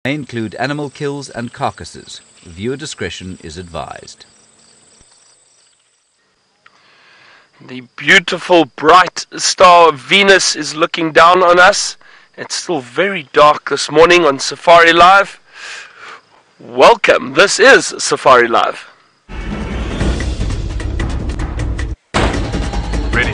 may include animal kills and carcasses. Viewer discretion is advised. The beautiful bright star of Venus is looking down on us. It's still very dark this morning on Safari Live. Welcome, this is Safari Live. Ready.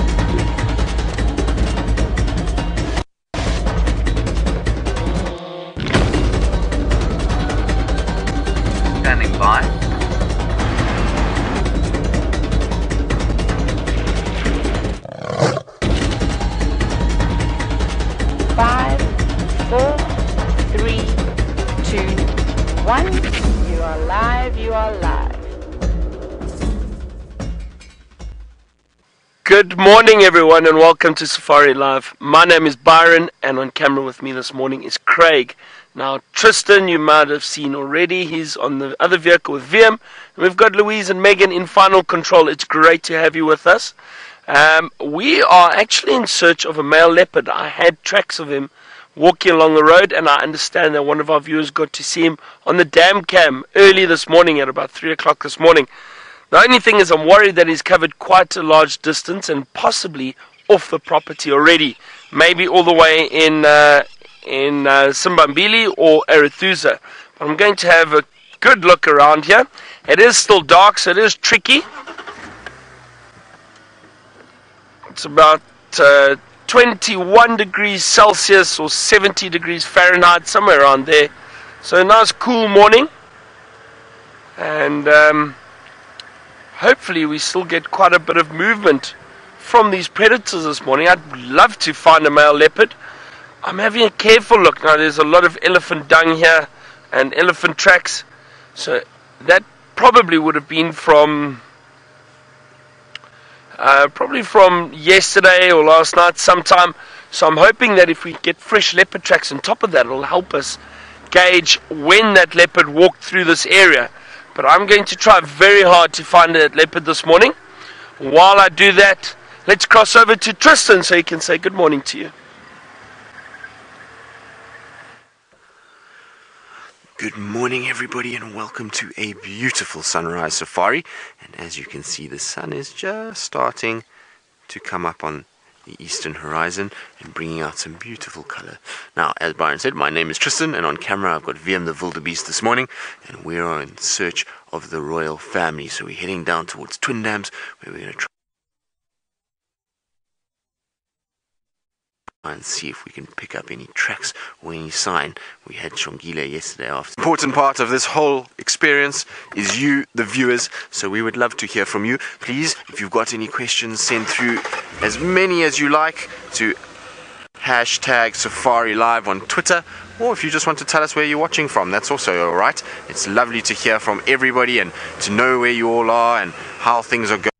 Standing by. Five, four, three, two, one. You are live, you are live. Good morning everyone and welcome to Safari Live. My name is Byron and on camera with me this morning is Craig. Now Tristan you might have seen already, he's on the other vehicle with VM. And we've got Louise and Megan in final control. It's great to have you with us. We are actually in search of a male leopard. I had tracks of him walking along the road and I understand that one of our viewers got to see him on the dam cam early this morning at about 3 o'clock this morning. The only thing is I'm worried that he's covered quite a large distance and possibly off the property already. Maybe all the way in Simbambili or Arathusa. But I'm going to have a good look around here. It is still dark, so it is tricky. It's about 21 degrees Celsius or 70 degrees Fahrenheit, somewhere around there. So a nice cool morning. And hopefully we still get quite a bit of movement from these predators this morning. I'd love to find a male leopard. I'm having a careful look. Now there's a lot of elephant dung here and elephant tracks. So that probably would have been from yesterday or last night sometime. So I'm hoping that if we get fresh leopard tracks on top of that, it'll help us gauge when that leopard walked through this area. But I'm going to try very hard to find that leopard this morning. While I do that, let's cross over to Tristan so he can say good morning to you. Good morning everybody and welcome to a beautiful sunrise safari. And as you can see, the sun is just starting to come up on the eastern horizon and bringing out some beautiful color. Now, as Byron said, my name is Tristan and on camera I've got VM the Wildebeest this morning and we are in search of the royal family. So we're heading down towards Twin Dams where we're going to try and see if we can pick up any tracks or any sign. We had Shongile yesterday after. Important part of this whole experience is you, the viewers, so we would love to hear from you. Please, if you've got any questions, send through as many as you like to hashtag Safari Live on Twitter, or if you just want to tell us where you're watching from, that's also alright. It's lovely to hear from everybody and to know where you all are and how things are going,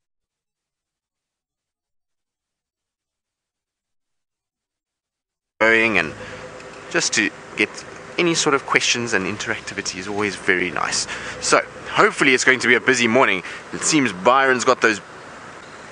and just to get any sort of questions and interactivity is always very nice. So hopefully it's going to be a busy morning. It seems Byron's got those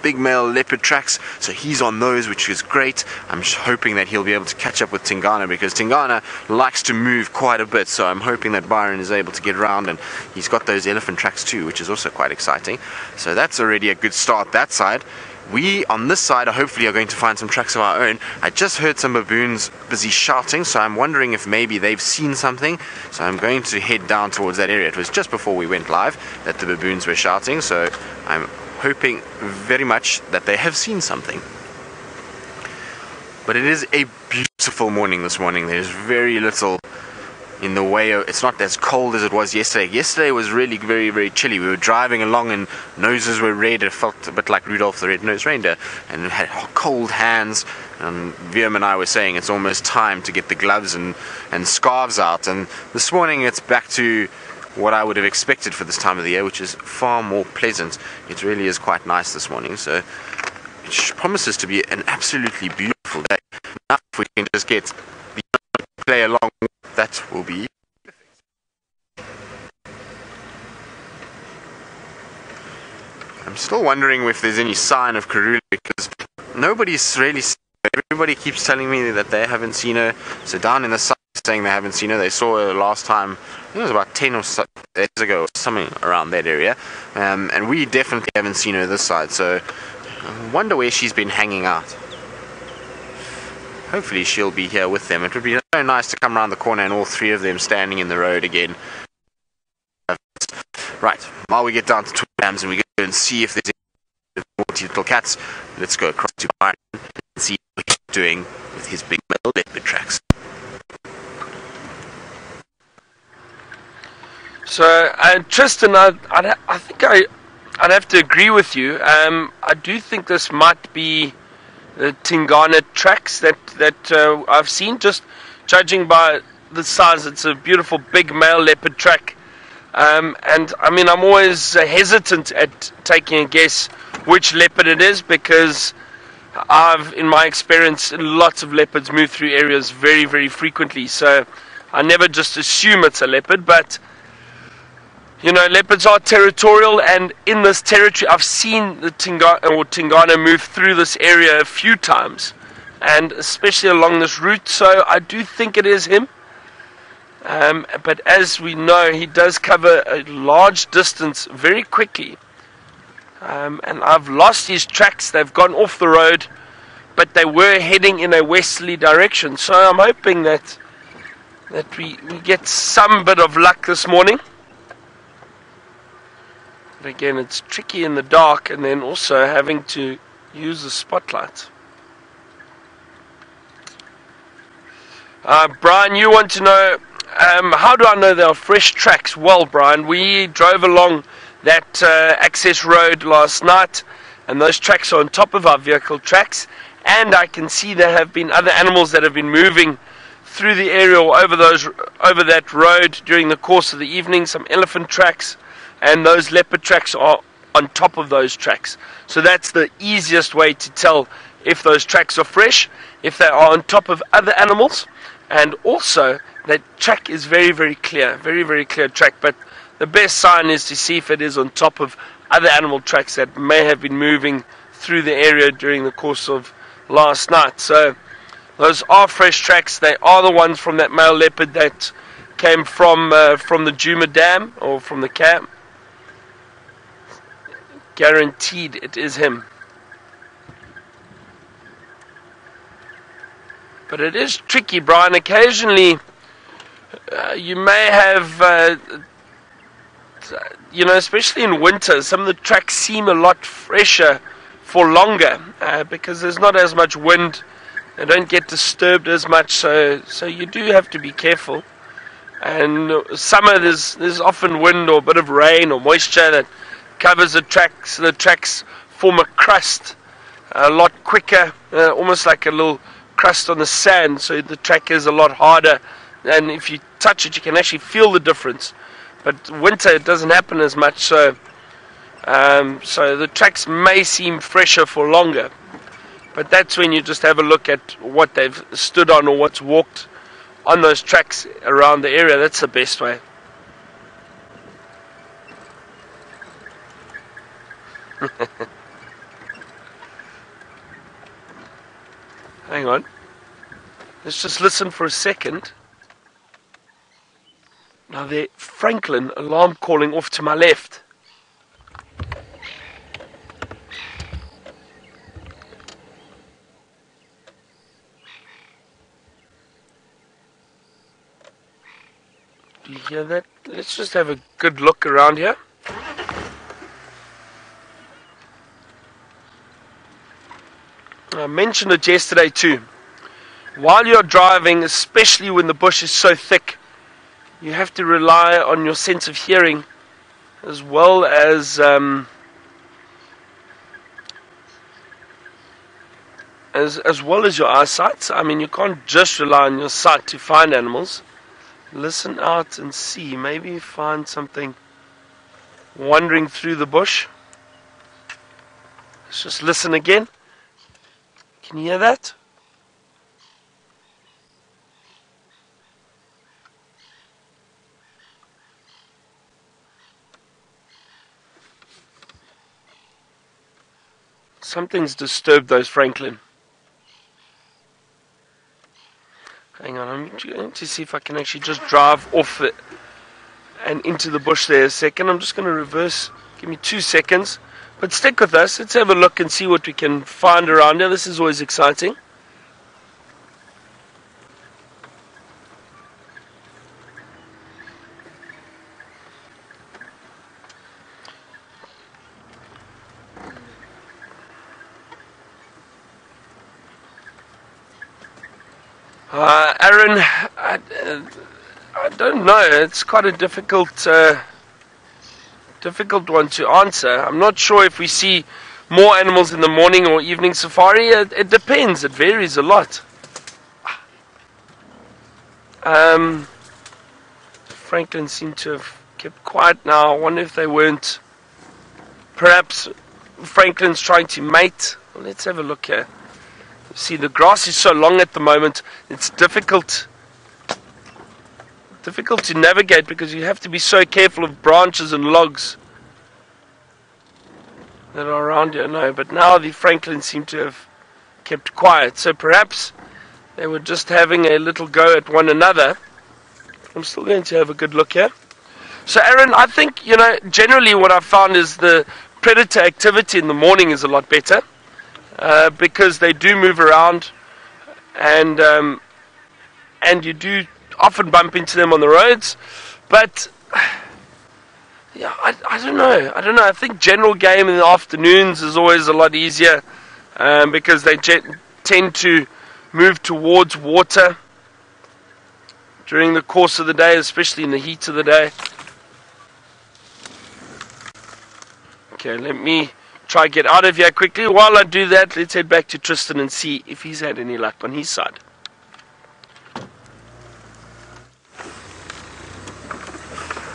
big male leopard tracks, so he's on those, which is great. I'm hoping that he'll be able to catch up with Tingana because Tingana likes to move quite a bit, so I'm hoping that Byron is able to get around, and he's got those elephant tracks too, which is also quite exciting. So that's already a good start that side. We on this side are hopefully going to find some tracks of our own. I just heard some baboons busy shouting, so I'm wondering if maybe they've seen something. So I'm going to head down towards that area. It was just before we went live that the baboons were shouting, so I'm hoping very much that they have seen something. But it is a beautiful morning this morning. There's very little in the way of, it's not as cold as it was yesterday. Yesterday was really very, very chilly. We were driving along and noses were red. It felt a bit like Rudolph the Red-Nosed Reindeer and had cold hands. And Viam and I were saying it's almost time to get the gloves and scarves out. And this morning it's back to what I would have expected for this time of the year, which is far more pleasant. It really is quite nice this morning. So it promises to be an absolutely beautiful day. Now if we can just get the play along, that will be perfect. I'm still wondering if there's any sign of Karula because nobody's really seen her. Everybody keeps telling me that they haven't seen her. So down in the south saying they haven't seen her. They saw her last time, I think it was about 10 or so days ago, or something around that area. And we definitely haven't seen her this side, so I wonder where she's been hanging out. Hopefully she'll be here with them. It would be so nice to come around the corner and all three of them standing in the road again. Right, while we get down to Twin Dams and we go and see if there's any naughty little cats, let's go across to Byron and see what he's doing with his big metal leopard tracks. So, Tristan, I think I'd have to agree with you. I do think this might be the Tingana tracks that I've seen, just judging by the size. It's a beautiful big male leopard track. And I mean, I'm always hesitant at taking a guess which leopard it is, because in my experience, lots of leopards move through areas very, very frequently. So I never just assume it's a leopard, but you know, leopards are territorial, and in this territory, I've seen the Tingana move through this area a few times, and especially along this route. So I do think it is him. But as we know, he does cover a large distance very quickly. And I've lost his tracks. They've gone off the road, but they were heading in a westerly direction. So I'm hoping that we get some bit of luck this morning. But again, it's tricky in the dark, and then also having to use the spotlight. Brian, you want to know, how do I know they are fresh tracks? Well, Brian, we drove along that access road last night, and those tracks are on top of our vehicle tracks, and I can see there have been other animals that have been moving through the area or over that road during the course of the evening. Some elephant tracks, and those leopard tracks are on top of those tracks. So that's the easiest way to tell if those tracks are fresh, if they are on top of other animals. And also, that track is very, very clear, very, very clear track. But the best sign is to see if it is on top of other animal tracks that may have been moving through the area during the course of last night. So those are fresh tracks. They are the ones from that male leopard that came from the Djuma dam, or from the camp. Guaranteed it is him. But it is tricky, Brian. Occasionally, you may have, especially in winter, some of the tracks seem a lot fresher for longer, because there's not as much wind. They don't get disturbed as much, so you do have to be careful. And summer, there's often wind or a bit of rain or moisture that covers the tracks. The tracks form a crust a lot quicker, almost like a little crust on the sand, so the track is a lot harder, and if you touch it you can actually feel the difference. But winter it doesn't happen as much, so the tracks may seem fresher for longer, but that's when you just have a look at what they've stood on or what's walked on those tracks around the area. That's the best way. Hang on. Let's just listen for a second. Now there, Franklin, alarm calling off to my left. Do you hear that? Let's just have a good look around here. I mentioned it yesterday too. While you're driving, especially when the bush is so thick, you have to rely on your sense of hearing as well as your eyesight. I mean, you can't just rely on your sight to find animals. Listen out and see. Maybe you find something wandering through the bush. Let's just listen again. Can you hear that? Something's disturbed those, Franklin. Hang on, I'm going to see if I can actually just drive off it and into the bush there a second. I'm just going to reverse. Give me 2 seconds. But stick with us. Let's have a look and see what we can find around here. This is always exciting. Aaron, I don't know. It's quite a difficult one to answer. I'm not sure if we see more animals in the morning or evening safari. It depends. It varies a lot. Franklin seemed to have kept quiet now. I wonder if they weren't. Perhaps Franklin's trying to mate. Well, let's have a look here. See, the grass is so long at the moment, it's difficult to navigate because you have to be so careful of branches and logs that are around here. No, but now the Franklins seem to have kept quiet, so perhaps they were just having a little go at one another. I'm still going to have a good look here. So Aaron, I think, generally what I've found is the predator activity in the morning is a lot better. Because they do move around, and you do often bump into them on the roads. But yeah, I don't know. I think general game in the afternoons is always a lot easier because they tend to move towards water during the course of the day, especially in the heat of the day. Okay, let me try to get out of here quickly. While I do that, let's head back to Tristan and see if he's had any luck on his side.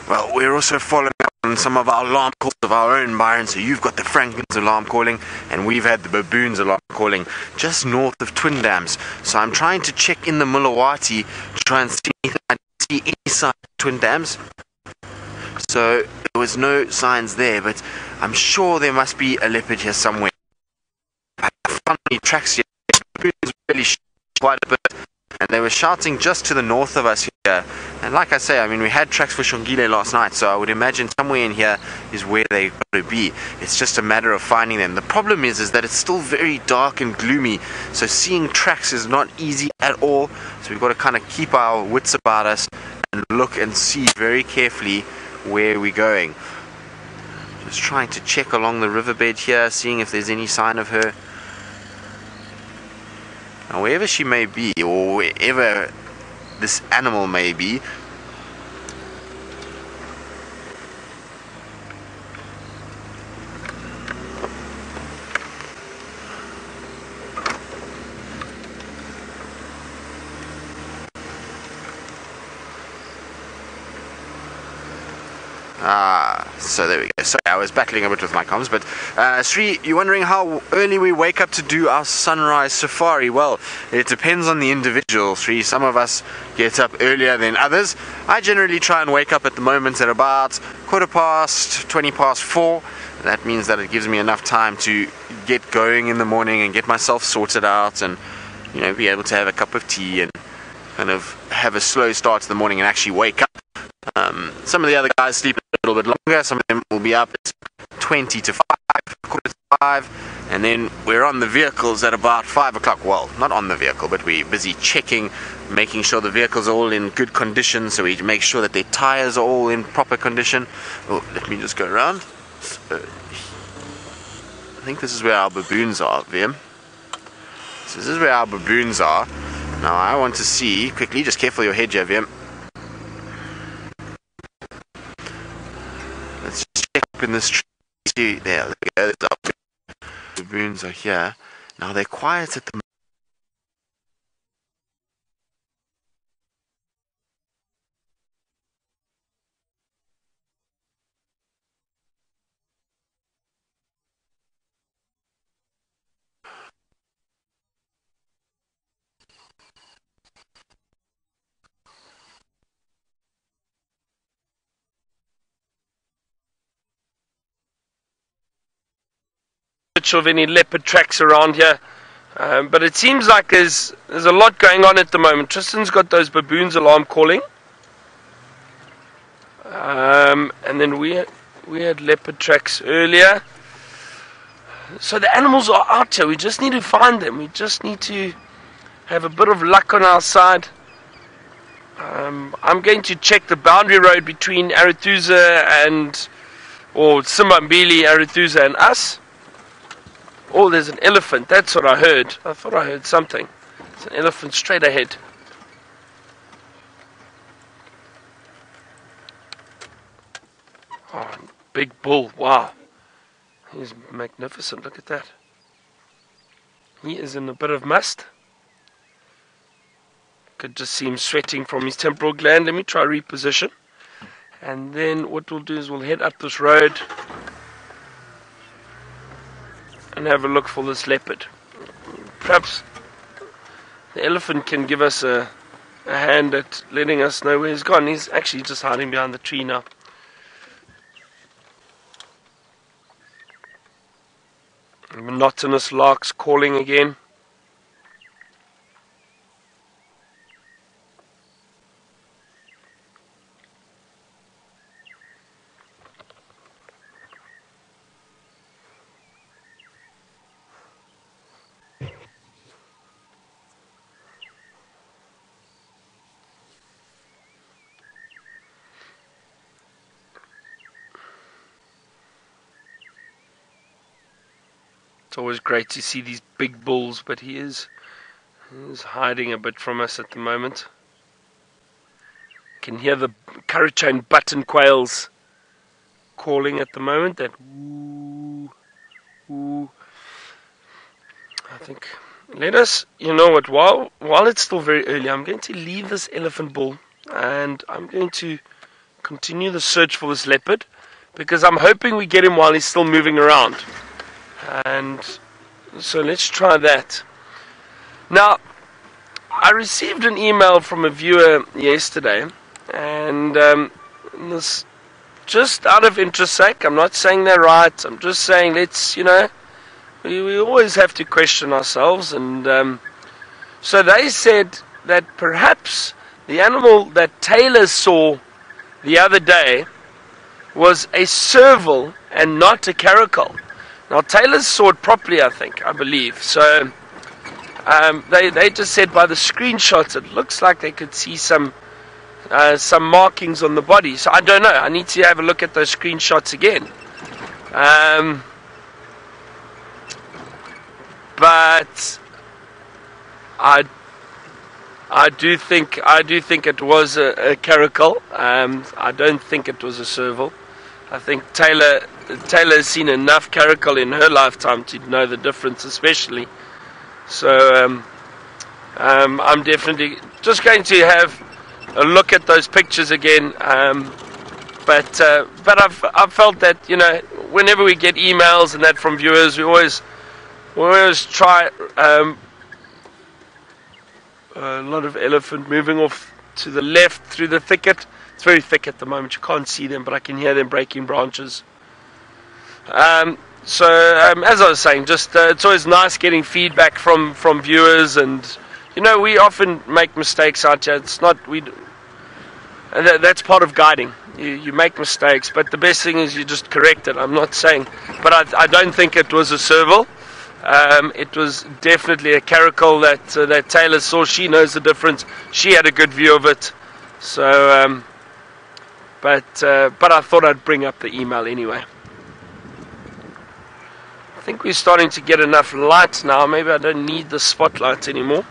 Well, we're also following up on some of our alarm calls of our own, Byron. So you've got the Franklin's alarm calling, and we've had the baboons alarm calling just north of Twin Dams. So I'm trying to check in the Mulawati to try and see any sign of Twin Dams. So there was no signs there, but I'm sure there must be a leopard here somewhere. I found any tracks here. Baboons really quite a bit, and they were shouting just to the north of us here. And like I say, I mean, we had tracks for Shongile last night, so I would imagine somewhere in here is where they've got to be. It's just a matter of finding them. The problem is that it's still very dark and gloomy, so seeing tracks is not easy at all. So we've got to kind of keep our wits about us and look and see very carefully where we're going. Just trying to check along the riverbed here, seeing if there's any sign of her. Now, wherever she may be, or wherever this animal may be, so there we go. Sorry, I was battling a bit with my comms, but Sri, you're wondering how early we wake up to do our sunrise safari. Well, it depends on the individual, Sri. Some of us get up earlier than others. I generally try and wake up at the moment at about 4:15. That means that it gives me enough time to get going in the morning and get myself sorted out and, be able to have a cup of tea and kind of have a slow start to the morning and actually wake up. Some of the other guys sleep a little bit longer. Some of them will be up at 20 to 5, 4:45, and then we're on the vehicles at about 5 o'clock. Well, not on the vehicle, but we're busy checking, making sure the vehicles are all in good condition, so we make sure that their tires are all in proper condition. Oh, let me just go around. So, I think this is where our baboons are, VM. So this is where our baboons are. Now I want to see, quickly, just careful your head here, VM. Let's just check up in this tree. There we go. The baboons are here. Now they're quiet at the moment. Of any leopard tracks around here. But it seems like there's a lot going on at the moment. Tristan's got those baboons alarm calling. And then we had leopard tracks earlier. So the animals are out here. We just need to find them. We just need to have a bit of luck on our side. I'm going to check the boundary road between Arathusa or Simbambili, Arathusa and us. Oh, there's an elephant. That's what I heard. I thought I heard something. It's an elephant straight ahead. Oh, big bull. Wow. He's magnificent. Look at that. He is in a bit of must. Could just see him sweating from his temporal gland. Let me try reposition. And then what we'll do is we'll head up this road and have a look for this leopard. Perhaps the elephant can give us a hand at letting us know where he's gone. He's actually just hiding behind the tree now. Monotonous larks calling again. It's always great to see these big bulls, but he is hiding a bit from us at the moment. Can hear the Currachone button quails calling at the moment. That woo, woo. I think, let us, you know what, while it's still very early, I'm going to leave this elephant bull and I'm going to continue the search for this leopard, because I'm hoping we get him while he's still moving around. And so let's try that. Now, I received an email from a viewer yesterday, and this, just out of interest sake, I'm not saying they're right, I'm just saying let's, we always have to question ourselves, and so they said that perhaps the animal that Tayla saw the other day was a serval and not a caracal. Now, Tayla saw it properly, I believe. So, they just said by the screenshots, it looks like they could see some markings on the body. So, I don't know. I need to have a look at those screenshots again. But I do think it was a caracal. I don't think it was a serval. I think Tayla has seen enough caracal in her lifetime to know the difference, especially. So I'm definitely just going to have a look at those pictures again. But I've felt that whenever we get emails and that from viewers, we always try. A lot of elephant moving off to the left through the thicket. It's very thick at the moment. You can't see them, but I can hear them breaking branches. So as I was saying, just it's always nice getting feedback from viewers, and we often make mistakes out here. It's not that's part of guiding. You make mistakes, but the best thing is you just correct it. I'm not saying, but I don't think it was a serval. It was definitely a caracal that Tayla saw. She knows the difference. She had a good view of it. So, but I thought I'd bring up the email anyway. I think we're starting to get enough light now. Maybe I don't need the spotlight anymore.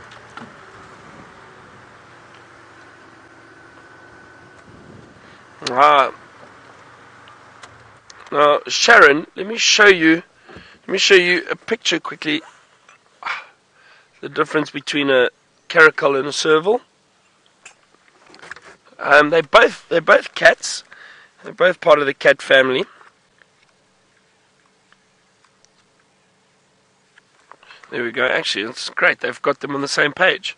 Now, Sharon, let me show you a picture quickly. The difference between a caracal and a serval. They're both cats. They're both part of the cat family. There we go. Actually, it's great. They've got them on the same page.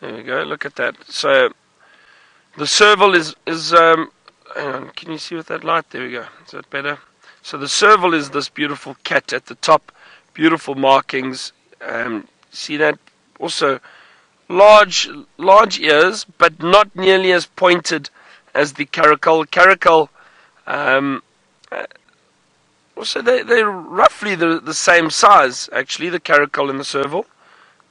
There we go. Look at that. So the serval is hang on. Can you see with that light? There we go. Is that better? So the serval is this beautiful cat at the top. Beautiful markings. See that? Also large ears, but not nearly as pointed as the caracal. Caracal, also they're roughly the same size, actually, the caracal and the serval,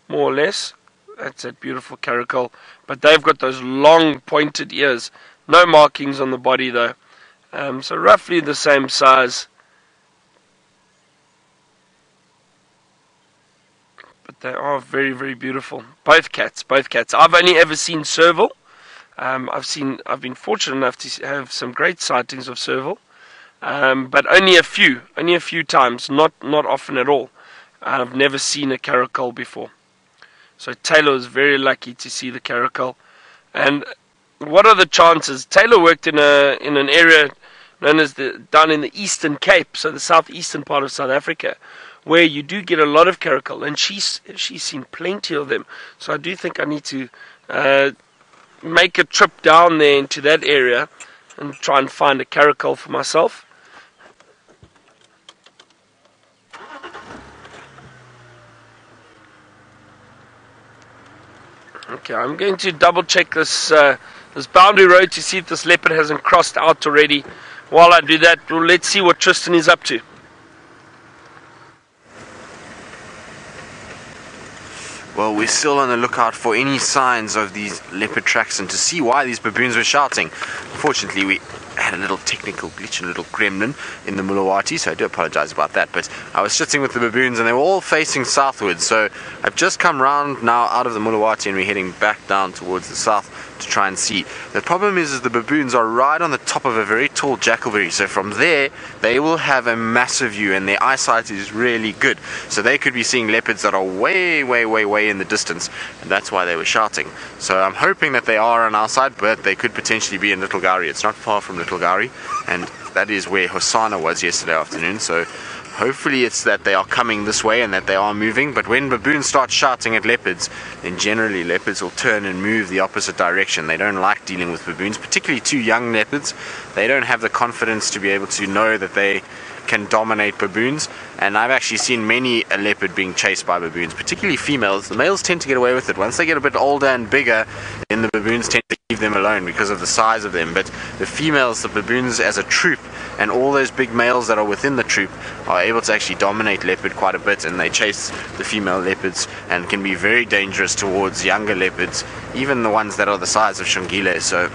more or less. That's that beautiful caracal, but they've got those long pointed ears. No markings on the body though, so roughly the same size. But they are very, very beautiful. Both cats. I've only ever seen serval. I've been fortunate enough to have some great sightings of serval, but only a few times, not often at all. I've never seen a caracal before. So Tayla was very lucky to see the caracal. And what are the chances? Tayla worked in an area known as down in the Eastern Cape, so the southeastern part of South Africa, where you do get a lot of caracal, and she's seen plenty of them. So I do think I need to make a trip down there into that area and try and find a caracal for myself. Okay, I'm going to double check this boundary road to see if this leopard hasn't crossed out already. While I do that, well, let's see what Tristan is up to. Well, we're still on the lookout for any signs of these leopard tracks and to see why these baboons were shouting. Unfortunately, we had a little technical glitch, a little gremlin in the Mulawati, so I do apologize about that. But I was sitting with the baboons and they were all facing southwards, so I've just come round now out of the Mulawati and we're heading back down towards the south to try and see. The problem is the baboons are right on the top of a very tall jackalberry, so from there they will have a massive view and their eyesight is really good, so they could be seeing leopards that are way in the distance, and that's why they were shouting. So I'm hoping that they are on our side, but they could potentially be in Little Gowrie. It's not far from Little Gowrie, and that is where Hosanna was yesterday afternoon, so hopefully it's that they are coming this way and that they are moving. But when baboons start shouting at leopards, then generally leopards will turn and move the opposite direction. They don't like dealing with baboons, particularly two young leopards. They don't have the confidence to be able to know that they can dominate baboons, and I've actually seen many a leopard being chased by baboons, particularly females. The males tend to get away with it. Once they get a bit older and bigger, then the baboons tend to leave them alone because of the size of them. But the females, the baboons as a troop, and all those big males that are within the troop are able to actually dominate leopard quite a bit, and they chase the female leopards and can be very dangerous towards younger leopards, even the ones that are the size of Shongile. So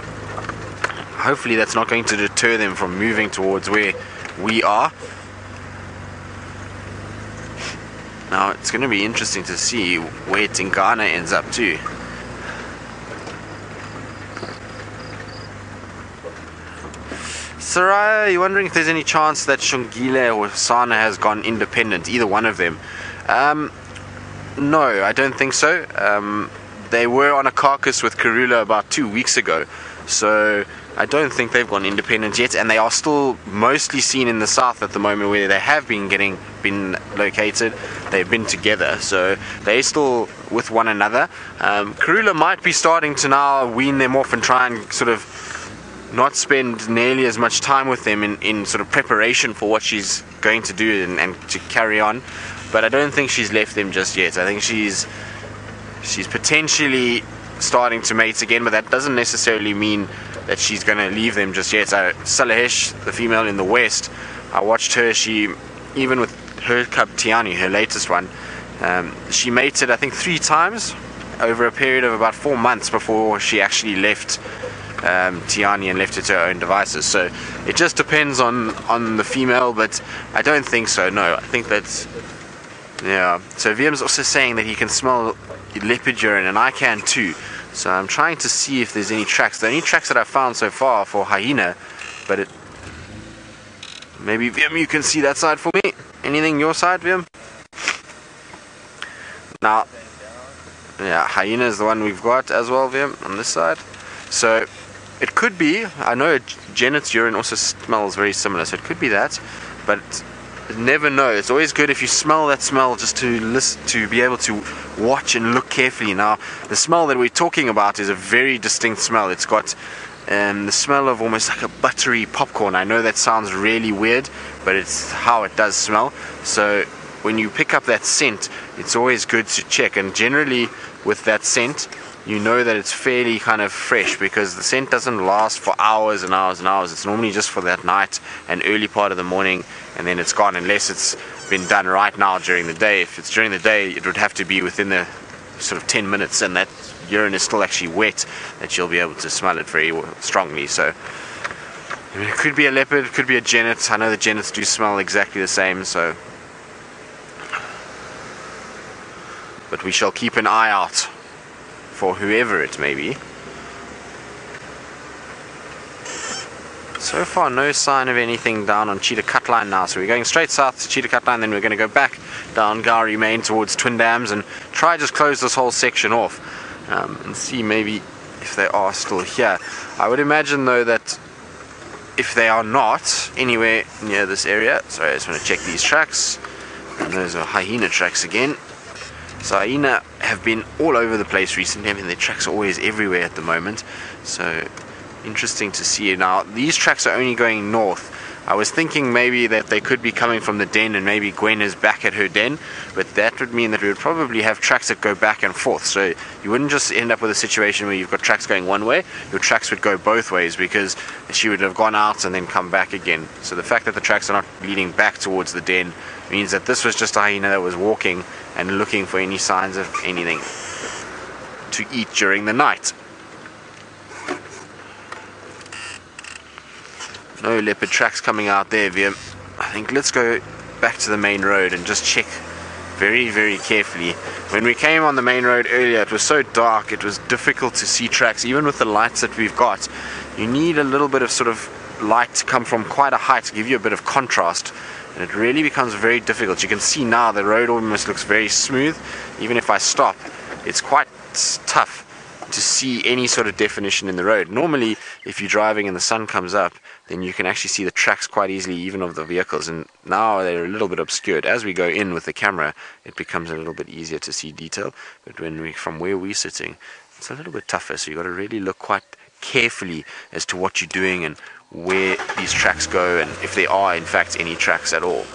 hopefully that's not going to deter them from moving towards where we are. Now it's going to be interesting to see where Tingana ends up too. Saraya, you're wondering if there's any chance that Shongile or Sana has gone independent, either one of them? No, I don't think so. They were on a carcass with Karula about 2 weeks ago, so I don't think they've gone independent yet, and they are still mostly seen in the south at the moment where they have been located. They've been together, so they're still with one another. Karula might be starting to now wean them off and try and sort of not spend nearly as much time with them in sort of preparation for what she's going to do and to carry on, but I don't think she's left them just yet. I think she's potentially starting to mate again, but that doesn't necessarily mean that she's going to leave them just yet. Salahesh, the female in the west, I watched her. She, even with her cub Tiani, her latest one, she mated I think 3 times over a period of about 4 months before she actually left Tiani and left it to her own devices. So it just depends on the female, but I don't think so. No, I think that's, yeah. So Viam's also saying that he can smell leopard urine, and I can too. So I'm trying to see if there's any tracks. The only tracks that I've found so far are for hyena, but maybe Viam, you can see that side for me. Anything your side, Viam? Now, yeah, hyena is the one we've got as well, Viam, on this side. So it could be, I know Janet's urine also smells very similar, so it could be that, but never know. It's always good if you smell that smell just to listen, to be able to watch and look carefully. Now the smell that we're talking about is a very distinct smell. It's got the smell of almost like a buttery popcorn. I know that sounds really weird, but it's how it does smell. So when you pick up that scent, it's always good to check. And generally with that scent, you know that it's fairly kind of fresh, because the scent doesn't last for hours and hours and hours. It's normally just for that night and early part of the morning, and then it's gone, unless it's been done right now during the day. If it's during the day, it would have to be within the sort of 10 minutes, and that urine is still actually wet, that you'll be able to smell it very strongly. So I mean, it could be a leopard, it could be a genet. I know the genets do smell exactly the same, so, but we shall keep an eye out for whoever it may be. So far no sign of anything down on Cheetah Cutline now, so we're going straight south to Cheetah Cutline, then we're going to go back down Gowrie Main towards Twin Dams and try just close this whole section off, and see maybe if they are still here. I would imagine though that if they are not anywhere near this area, sorry, I just want to check these tracks, and those are hyena tracks again. So hyena have been all over the place recently. I mean, their tracks are always everywhere at the moment, so interesting to see. Now these tracks are only going north. I was thinking maybe that they could be coming from the den, and maybe Gwen is back at her den, but that would mean that we would probably have tracks that go back and forth. So you wouldn't just end up with a situation where you've got tracks going one way, your tracks would go both ways, because she would have gone out and then come back again. So the fact that the tracks are not leading back towards the den means that this was just a hyena that was walking and looking for any signs of anything to eat during the night. No leopard tracks coming out there, Viam. I think let's go back to the main road and just check very, very carefully. When we came on the main road earlier, it was so dark, it was difficult to see tracks. Even with the lights that we've got, you need a little bit of sort of light to come from quite a height to give you a bit of contrast, and it really becomes very difficult. You can see now the road almost looks very smooth. Even if I stop, it's quite tough to see any sort of definition in the road. Normally, if you're driving and the sun comes up, then you can actually see the tracks quite easily, even of the vehicles, and now they're a little bit obscured. As we go in with the camera, it becomes a little bit easier to see detail, but from where we're sitting, it's a little bit tougher, so you've got to really look quite carefully as to what you're doing and where these tracks go, and if there are in fact any tracks at all.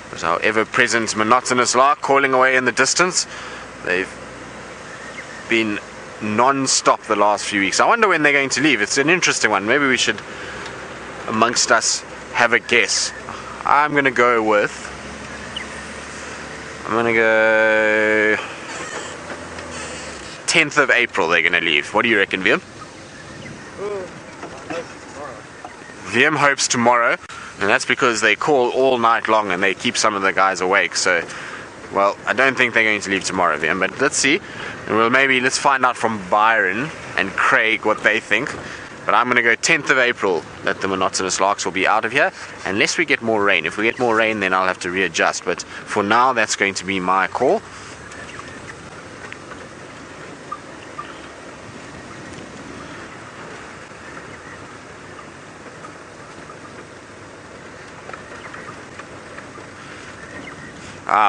There's our ever-present monotonous lark calling away in the distance. They've been non-stop the last few weeks. I wonder when they're going to leave. It's an interesting one. Maybe we should, amongst us, have a guess. I'm going to go 10th of April they're going to leave. What do you reckon, Viam? Viam hopes tomorrow. And that's because they call all night long and they keep some of the guys awake. So, well, I don't think they're going to leave tomorrow, Viam, but let's see. And let's find out from Byron and Craig what they think. But I'm going to go 10th of April that the monotonous larks will be out of here, unless we get more rain. If we get more rain, then I'll have to readjust. But for now, that's going to be my call.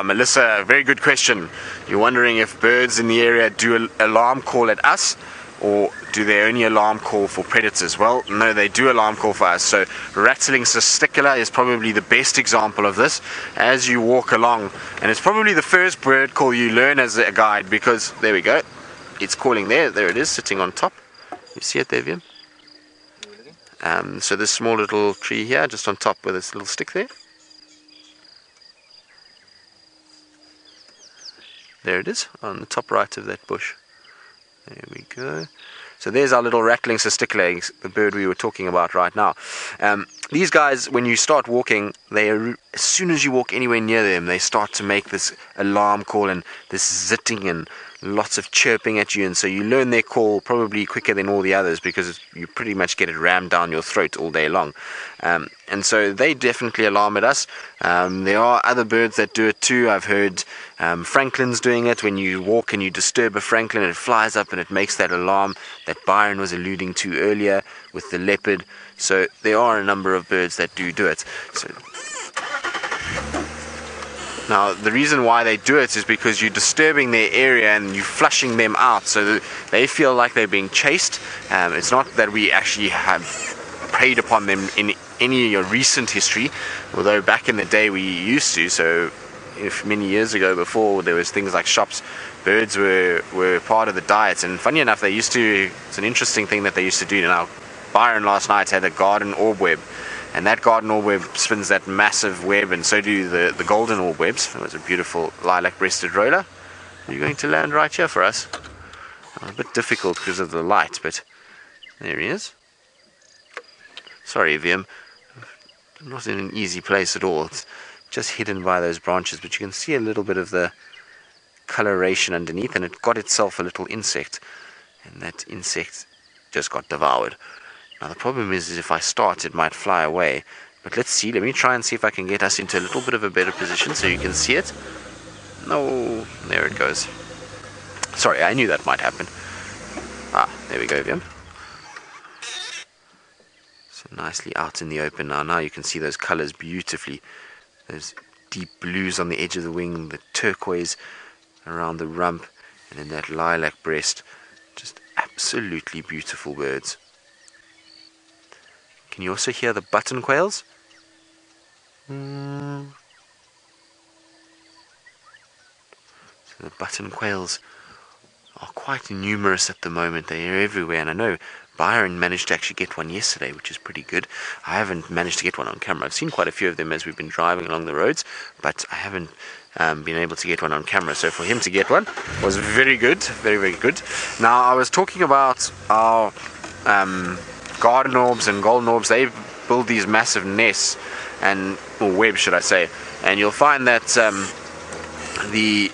Melissa, very good question. You're wondering if birds in the area do an alarm call at us, or do they only alarm call for predators? Well, no, they do alarm call for us. So Rattling Cisticola is probably the best example of this. As you walk along, and it's probably the first bird call you learn as a guide, because there we go, it's calling there. There it is, sitting on top. You see it there, Viam? So this small little tree here, just on top with this little stick there. There it is, on the top right of that bush. There we go. So there's our little Rattling Cisticola, the bird we were talking about right now. These guys, when you start walking, as soon as you walk anywhere near them, they start to make this alarm call and this zitting and lots of chirping at you, and so you learn their call probably quicker than all the others, because you pretty much get it rammed down your throat all day long. And so they definitely alarm at us. There are other birds that do it too. I've heard francolins doing it. When you walk and you disturb a francolin, it flies up and it makes that alarm that Byron was alluding to earlier with the leopard. So there are a number of birds that do it. So Now, the reason why they do it is because you're disturbing their area and you're flushing them out, so that they feel like they're being chased. It's not that we actually have preyed upon them in any recent history, although back in the day we used to. So if many years ago, before there was things like shops, birds were part of the diet. And funny enough, it's an interesting thing that they used to do. Now, Byron last night had a garden orb web, and that garden orb web spins that massive web, and so do the golden orb webs. It was a beautiful lilac breasted roller. Are you going to land right here for us? A bit difficult because of the light, but there he is. Sorry, Viam, not in an easy place at all. It's just hidden by those branches, but you can see a little bit of the coloration underneath, and it got itself a little insect, and that insect just got devoured. Now the problem is if I start, it might fly away, but let's see. Let me try and see if I can get us into a little bit of a better position so you can see it. No, there it goes. Sorry, I knew that might happen. There we go, Viam. So nicely out in the open now. Now you can see those colors beautifully. Those deep blues on the edge of the wing, the turquoise around the rump, and then that lilac breast. Just absolutely beautiful birds. Can you also hear the button quails? So the button quails are quite numerous at the moment. They are everywhere, and I know Byron managed to actually get one yesterday, which is pretty good. I haven't managed to get one on camera. I've seen quite a few of them as we've been driving along the roads, but I haven't been able to get one on camera. So for him to get one was very good, very, very good. Now, I was talking about our garden orbs and golden orbs. They build these massive nests, or webs should I say, and you'll find that the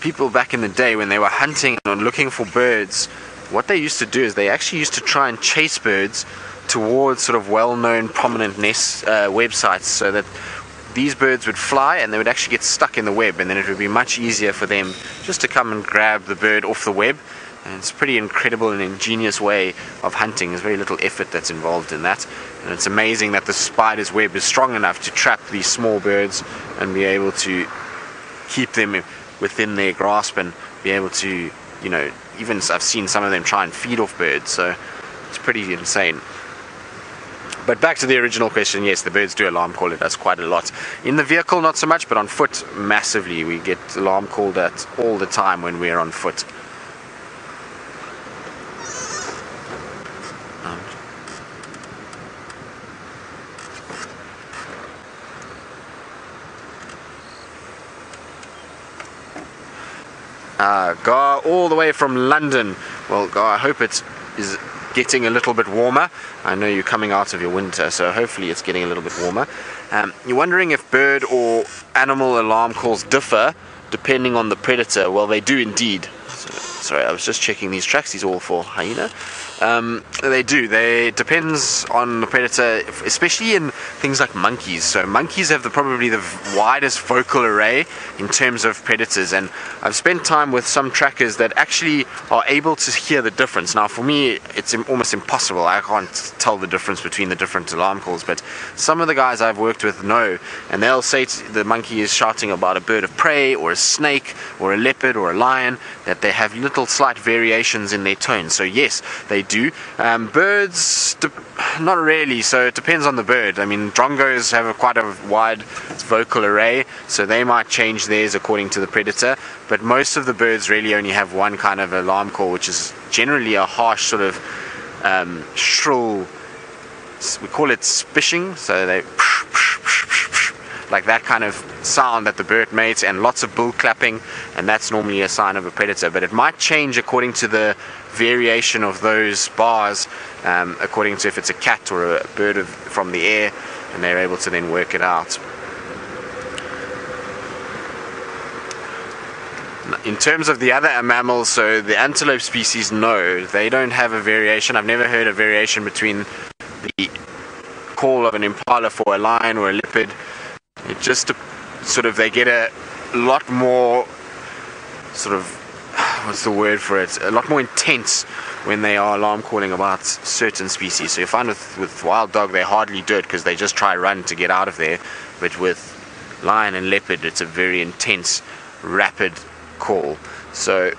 people back in the day, when they were hunting and looking for birds, what they used to do is they actually used to try and chase birds towards sort of well-known prominent nest websites, so that these birds would fly and they would actually get stuck in the web, and then it would be much easier for them just to come and grab the bird off the web. And it's a pretty incredible and ingenious way of hunting. There's very little effort that's involved in that, and it's amazing that the spider's web is strong enough to trap these small birds and be able to keep them within their grasp and be able to, you know, even I've seen some of them try and feed off birds, so it's pretty insane. But back to the original question, yes, the birds do alarm call. It does quite a lot. In the vehicle, not so much, but on foot, massively. We get alarm called at all the time when we're on foot. Gar, all the way from London. Well, Gar, I hope it is getting a little bit warmer. I know you're coming out of your winter, so hopefully it's getting a little bit warmer. You're wondering if bird or animal alarm calls differ depending on the predator. Well, they do indeed. Sorry, I was just checking these tracks. These are all for hyena. They do. It depends on the predator, especially in things like monkeys. So monkeys have probably the widest vocal array in terms of predators, and I've spent time with some trackers that actually are able to hear the difference. Now, for me, it's almost impossible. I can't tell the difference between the different alarm calls, but some of the guys I've worked with know, and they'll say the monkey is shouting about a bird of prey or a snake or a leopard or a lion, that they have little slight variations in their tone. So yes, they do. Birds, not really, so it depends on the bird. I mean, drongos have quite a wide vocal array, so they might change theirs according to the predator, but most of the birds really only have one kind of alarm call, which is generally a harsh sort of shrill, we call it spishing, so they like that kind of sound that the bird makes, and lots of bull clapping, and that's normally a sign of a predator. But it might change according to the variation of those bars, according to if it's a cat or a bird from the air, and they're able to then work it out. In terms of the other mammals, so the antelope species, no, they don't have a variation. I've never heard a variation between the call of an impala for a lion or a leopard. It just sort of, they get a lot more sort of, what's the word for it, a lot more intense when they are alarm calling about certain species. So you find with wild dog, they hardly do it because they just try run to get out of there. But with lion and leopard, it's a very intense, rapid call. So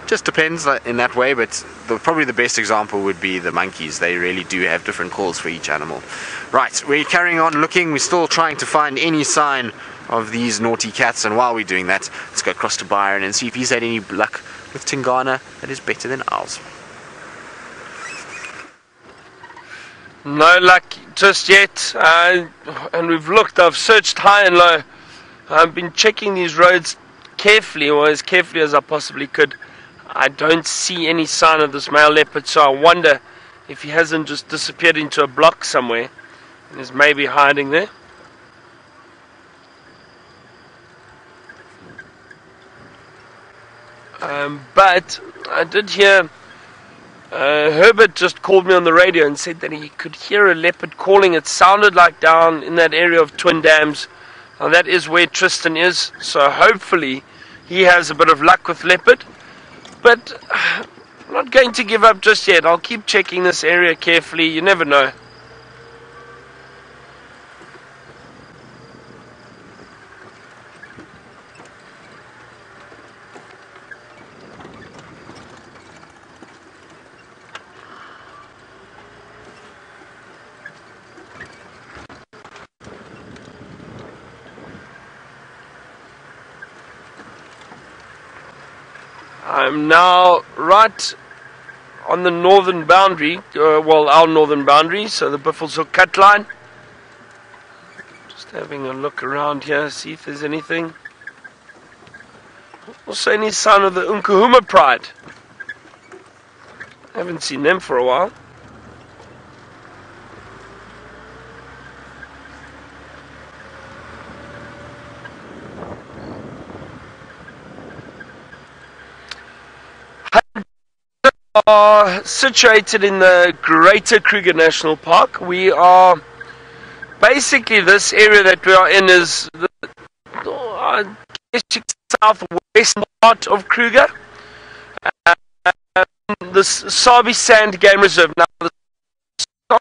just depends in that way, but probably the best example would be the monkeys. They really do have different calls for each animal. Right, we're carrying on looking. We're still trying to find any sign of these naughty cats, and while we're doing that, let's go across to Byron and see if he's had any luck with Tingana that is better than ours. No luck just yet, and we've looked, I've searched high and low. I've been checking these roads carefully, or as carefully as I possibly could. I don't see any sign of this male leopard, so I wonder if he hasn't just disappeared into a block somewhere and is maybe hiding there. But I did hear Herbert just called me on the radio and said that he could hear a leopard calling. It sounded like down in that area of Twin Dams. Now that is where Tristan is, so hopefully he has a bit of luck with leopard. But I'm not going to give up just yet. I'll keep checking this area carefully. You never know. I'm now right on the northern boundary, well, our northern boundary, so the Buffelshoek cut line. Just having a look around here, see if there's anything. Also any sign of the Unkuhuma pride. Haven't seen them for a while. Are situated in the Greater Kruger National Park. We are basically, this area that we are in is the southwest part of Kruger. The Sabi Sand Game Reserve now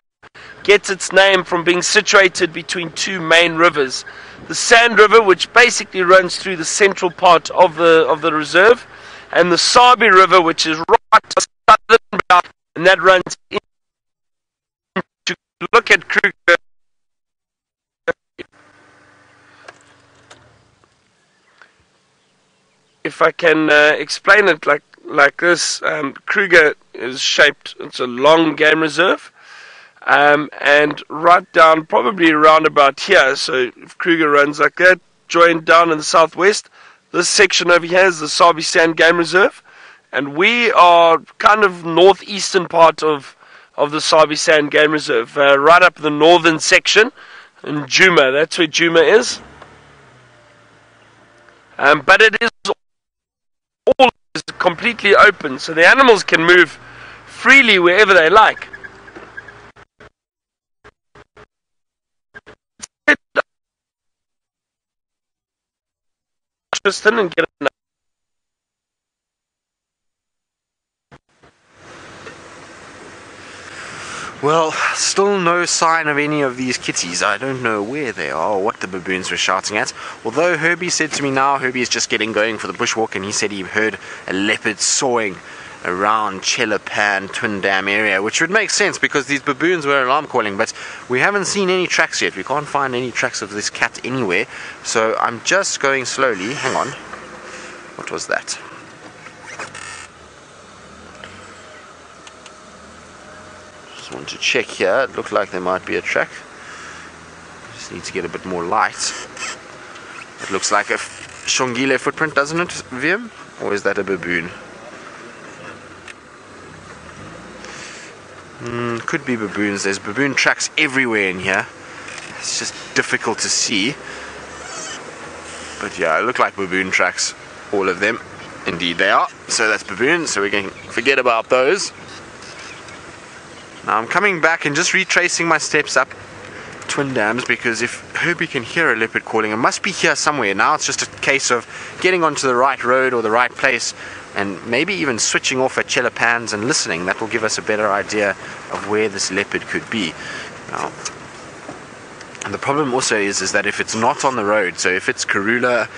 gets its name from being situated between two main rivers. The Sand River, which basically runs through the central part of the reserve, and the Sabi River, which is right southern bound, and that runs in to look at Kruger. If I can explain it like this, Kruger is shaped, it's a long game reserve, and right down, probably around about here, so if Kruger runs like that, joined down in the southwest, this section over here is the Sabi Sand Game Reserve, and we are kind of northeastern part of the Sabi Sand Game Reserve, right up the northern section in Djuma. That's where Djuma is. But it is all completely open, so the animals can move freely wherever they like. Tristan and get a Well, still no sign of any of these kitties. I don't know where they are or what the baboons were shouting at. Although Herbie said to me now, Herbie is just getting going for the bushwalk, and he said he heard a leopard sawing around Chelapan, Twin Dam area, which would make sense because these baboons were alarm calling, but we haven't seen any tracks yet. We can't find any tracks of this cat anywhere, so I'm just going slowly. Hang on. What was that? Just want to check here. It looked like there might be a track. Just need to get a bit more light. It looks like a Shongile footprint, doesn't it, Viam? Or is that a baboon? Could be baboons. There's baboon tracks everywhere in here. It's just difficult to see. But yeah, it look like baboon tracks, all of them. Indeed they are. So that's baboons, so we can forget about those. Now I'm coming back and just retracing my steps up Twin Dams, because if Herbie can hear a leopard calling, it must be here somewhere. Now it's just a case of getting onto the right road or the right place, and maybe even switching off at Chelapans and listening. That will give us a better idea of where this leopard could be. Now, And the problem also is that if it's not on the road, so if it's Karula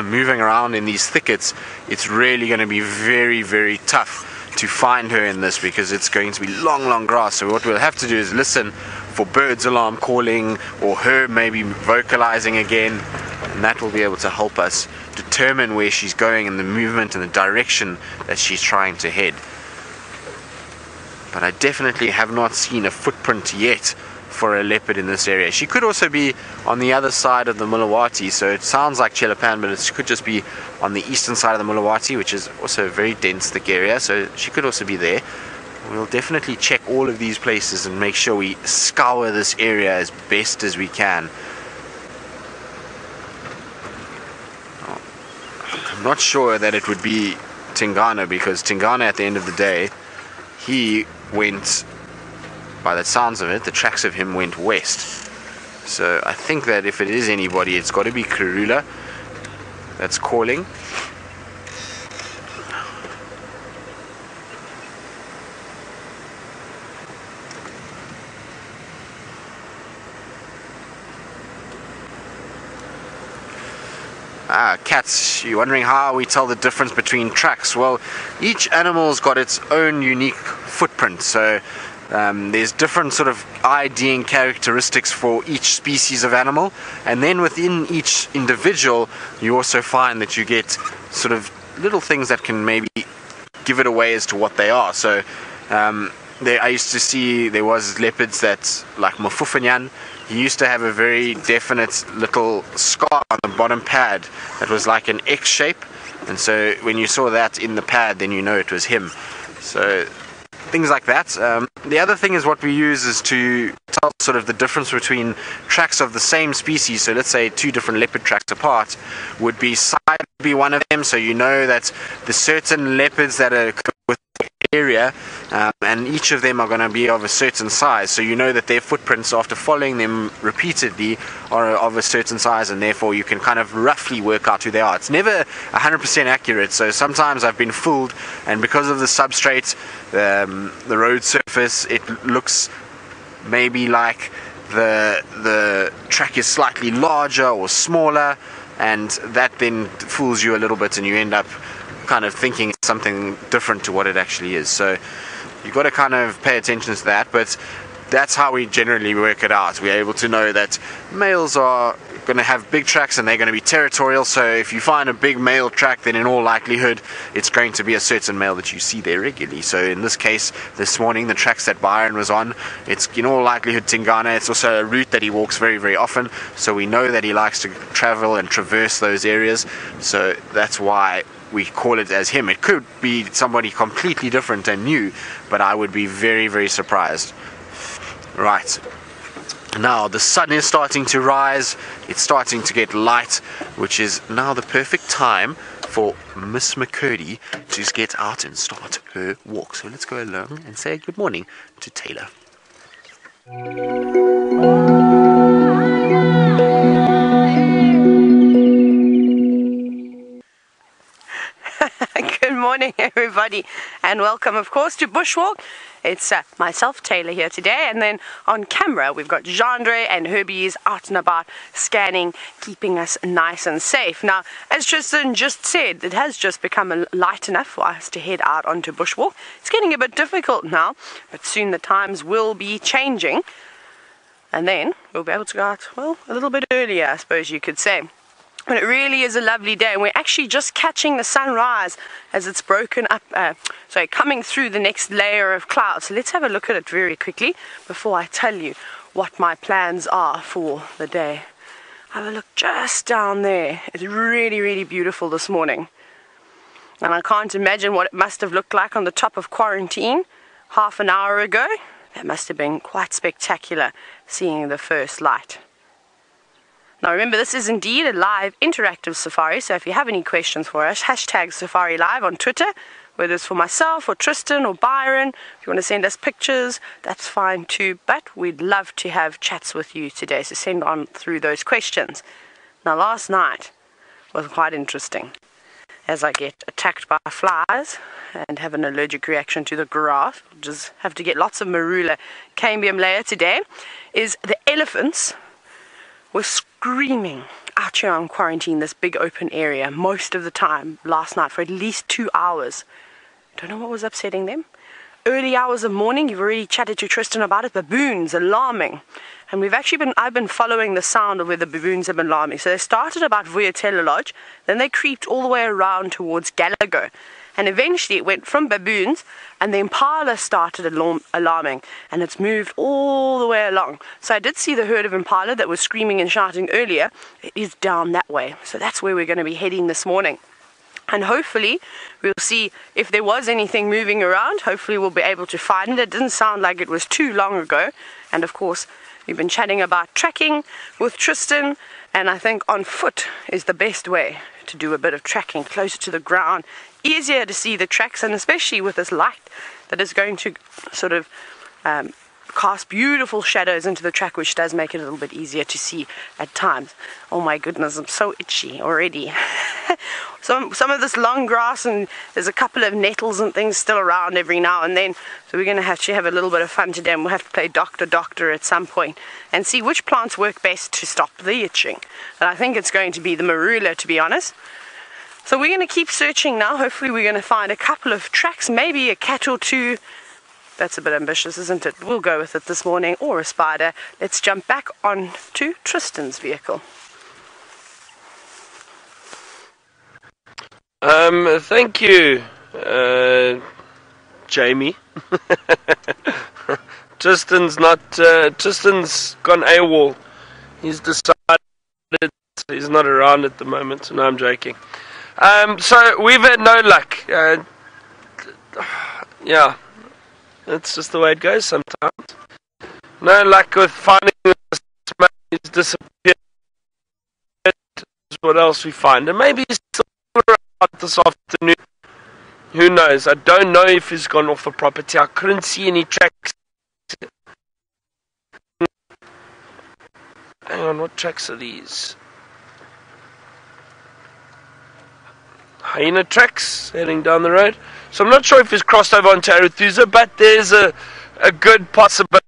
moving around in these thickets, it's really going to be very, very tough to find her in this, because it's going to be long grass. So what we'll have to do is listen for birds alarm calling, or her maybe vocalizing again, and that will be able to help us determine where she's going and the movement and the direction that she's trying to head. But I definitely have not seen a footprint yet for a leopard in this area. She could also be on the other side of the Mulawati, so it sounds like Chelapan, but it could just be on the eastern side of the Mulawati, which is also a very dense thick area, so she could also be there. We'll definitely check all of these places and make sure we scour this area as best as we can. I'm not sure that it would be Tingana, because Tingana, at the end of the day, he went, by the sounds of it, the tracks of him went west. So I think that if it is anybody, it's got to be Karula that's calling. Cats, you're wondering how we tell the difference between tracks. Well, each animal's got its own unique footprint, so there's different sort of IDing characteristics for each species of animal, and then within each individual you also find that you get sort of little things that can maybe give it away as to what they are. So I used to see there was leopards that, like Mafufanyan, he used to have a very definite little scar on the bottom pad that was like an X shape, and so when you saw that in the pad, then you know it was him. So things like that. The other thing is what we use is to tell sort of the difference between tracks of the same species. So let's say two different leopard tracks apart would be one of them, so you know that the certain leopards that are with the area, and each of them are going to be of a certain size, so you know that their footprints, after following them repeatedly, are of a certain size, and therefore you can kind of roughly work out who they are. It's never 100% accurate, so sometimes I've been fooled, and because of the substrate, the road surface, it looks maybe like the track is slightly larger or smaller, and that then fools you a little bit, and you end up kind of thinking it's something different to what it actually is. So you've got to kind of pay attention to that, but that's how we generally work it out. We're able to know that males are going to have big tracks and they're going to be territorial, so if you find a big male track, then in all likelihood it's going to be a certain male that you see there regularly. So in this case, this morning, the tracks that Byron was on, it's in all likelihood Tingana. It's also a route that he walks very, very often, so we know that he likes to travel and traverse those areas, so that's why we call it as him. It could be somebody completely different and new, but I would be very, very surprised. Right, now the sun is starting to rise, it's starting to get light, which is now the perfect time for Miss McCurdy to get out and start her walk. So let's go along and say good morning to Tayla. Good morning, everybody, and welcome, of course, to Bushwalk. It's myself, Tayla, here today, and then on camera we've got Jandre and Herbie is out and about scanning, keeping us nice and safe. Now, as Tristan just said, it has just become light enough for us to head out onto Bushwalk. It's getting a bit difficult now, but soon the times will be changing, and then we'll be able to go out, well, a little bit earlier, I suppose you could say. But it really is a lovely day, and we're actually just catching the sunrise as it's broken up, coming through the next layer of clouds. So let's have a look at it very quickly before I tell you what my plans are for the day. Have a look just down there. It's really, really beautiful this morning. And I can't imagine what it must have looked like on the top of quarantine half an hour ago. That must have been quite spectacular, seeing the first light. Now remember, this is indeed a live interactive safari, so if you have any questions for us, hashtag Safari Live on Twitter, whether it's for myself or Tristan or Byron. If you want to send us pictures, that's fine too, but we'd love to have chats with you today, so send on through those questions. Now last night was quite interesting, as I get attacked by flies and have an allergic reaction to the grass. Just have to get lots of marula cambium layer today. Is the elephants were screaming out here on quarantine, this big open area, most of the time last night for at least 2 hours. Don't know what was upsetting them. Early hours of morning, you've already chatted to Tristan about it, baboons alarming. And I've been following the sound of where the baboons have been alarming. So they started about WildEarthTV Lodge, then they creeped all the way around towards Gallagher. And eventually it went from baboons, and the Impala started alarming, and it's moved all the way along. So I did see the herd of Impala that was screaming and shouting earlier. It is down that way. So that's where we're going to be heading this morning. And hopefully we'll see if there was anything moving around. Hopefully we'll be able to find it. It didn't sound like it was too long ago. And of course, we've been chatting about tracking with Tristan, and I think on foot is the best way to do a bit of tracking, closer to the ground, easier to see the tracks, and especially with this light that is going to sort of cast beautiful shadows into the track, which does make it a little bit easier to see at times. Oh my goodness, I'm so itchy already. Some of this long grass, and there's a couple of nettles and things still around every now and then, so we're going to have a little bit of fun today, and we'll have to play doctor at some point and see which plants work best to stop the itching. And I think it's going to be the marula, to be honest. So we're going to keep searching now. Hopefully we're going to find a couple of tracks, maybe a cat or two. That's a bit ambitious, isn't it? We'll go with it this morning, or a spider. Let's jump back on to Tristan's vehicle. Thank you, Jamie. Tristan's gone AWOL. He's decided he's not around at the moment. No, I'm joking. So we've had no luck. Yeah, that's just the way it goes sometimes. No luck with finding this man. He's disappeared. What else we find? And maybe he's still around this afternoon. Who knows? I don't know if he's gone off the property. I couldn't see any tracks. Hang on, what tracks are these? Hyena tracks heading down the road. So I'm not sure if he's crossed over onto Arathusa, but there's a good possibility.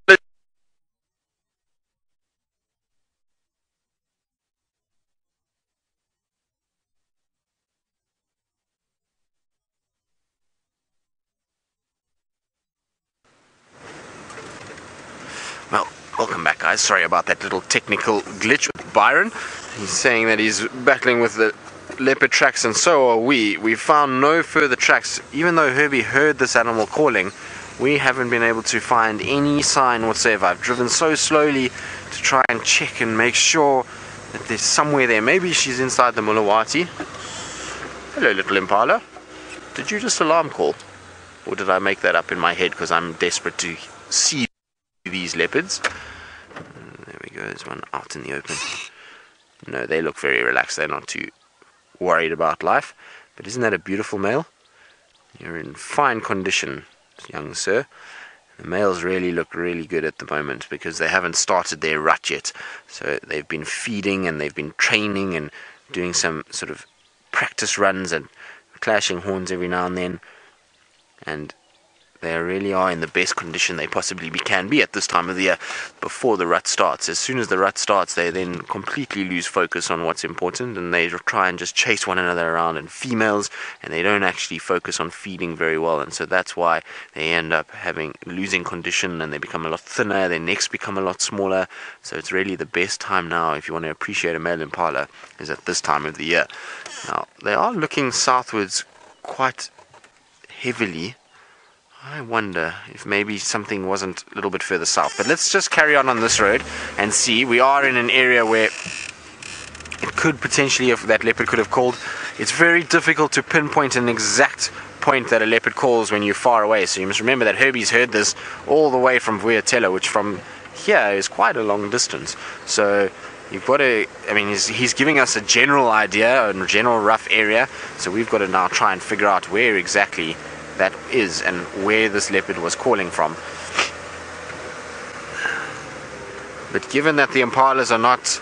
Well, welcome back, guys. Sorry about that little technical glitch with Byron. He's saying that he's battling with the leopard tracks, and so are we. We found no further tracks. Even though Herbie heard this animal calling, we haven't been able to find any sign whatsoever. I've driven so slowly to try and check and make sure that there's somewhere there. Maybe she's inside the Mulawati. Hello, little Impala. Did you just alarm call? Or did I make that up in my head because I'm desperate to see these leopards? There we go, there's one out in the open. No, they look very relaxed. They're not too worried about life. But isn't that a beautiful male? You're in fine condition, young sir. The males really look really good at the moment because they haven't started their rut yet. So they've been feeding and they've been training and doing some sort of practice runs and clashing horns every now and then. And they really are in the best condition they possibly can be at this time of the year before the rut starts. As soon as the rut starts, they then completely lose focus on what's important, and they try and just chase one another around, and females, and they don't actually focus on feeding very well, and so that's why they end up losing condition, and they become a lot thinner, their necks become a lot smaller. So it's really the best time now, if you want to appreciate a male impala, is at this time of the year. Now, they are looking southwards quite heavily. I wonder if maybe something wasn't a little bit further south. But let's just carry on this road and see. We are in an area where it could potentially, if that leopard could have called. It's very difficult to pinpoint an exact point that a leopard calls when you're far away. So you must remember that Herbie's heard this all the way from WildEarthTV, which from here is quite a long distance. So you've got to, I mean, he's giving us a general idea, a general rough area. So we've got to now try and figure out where exactly that is and where this leopard was calling from. But given that the impalas are not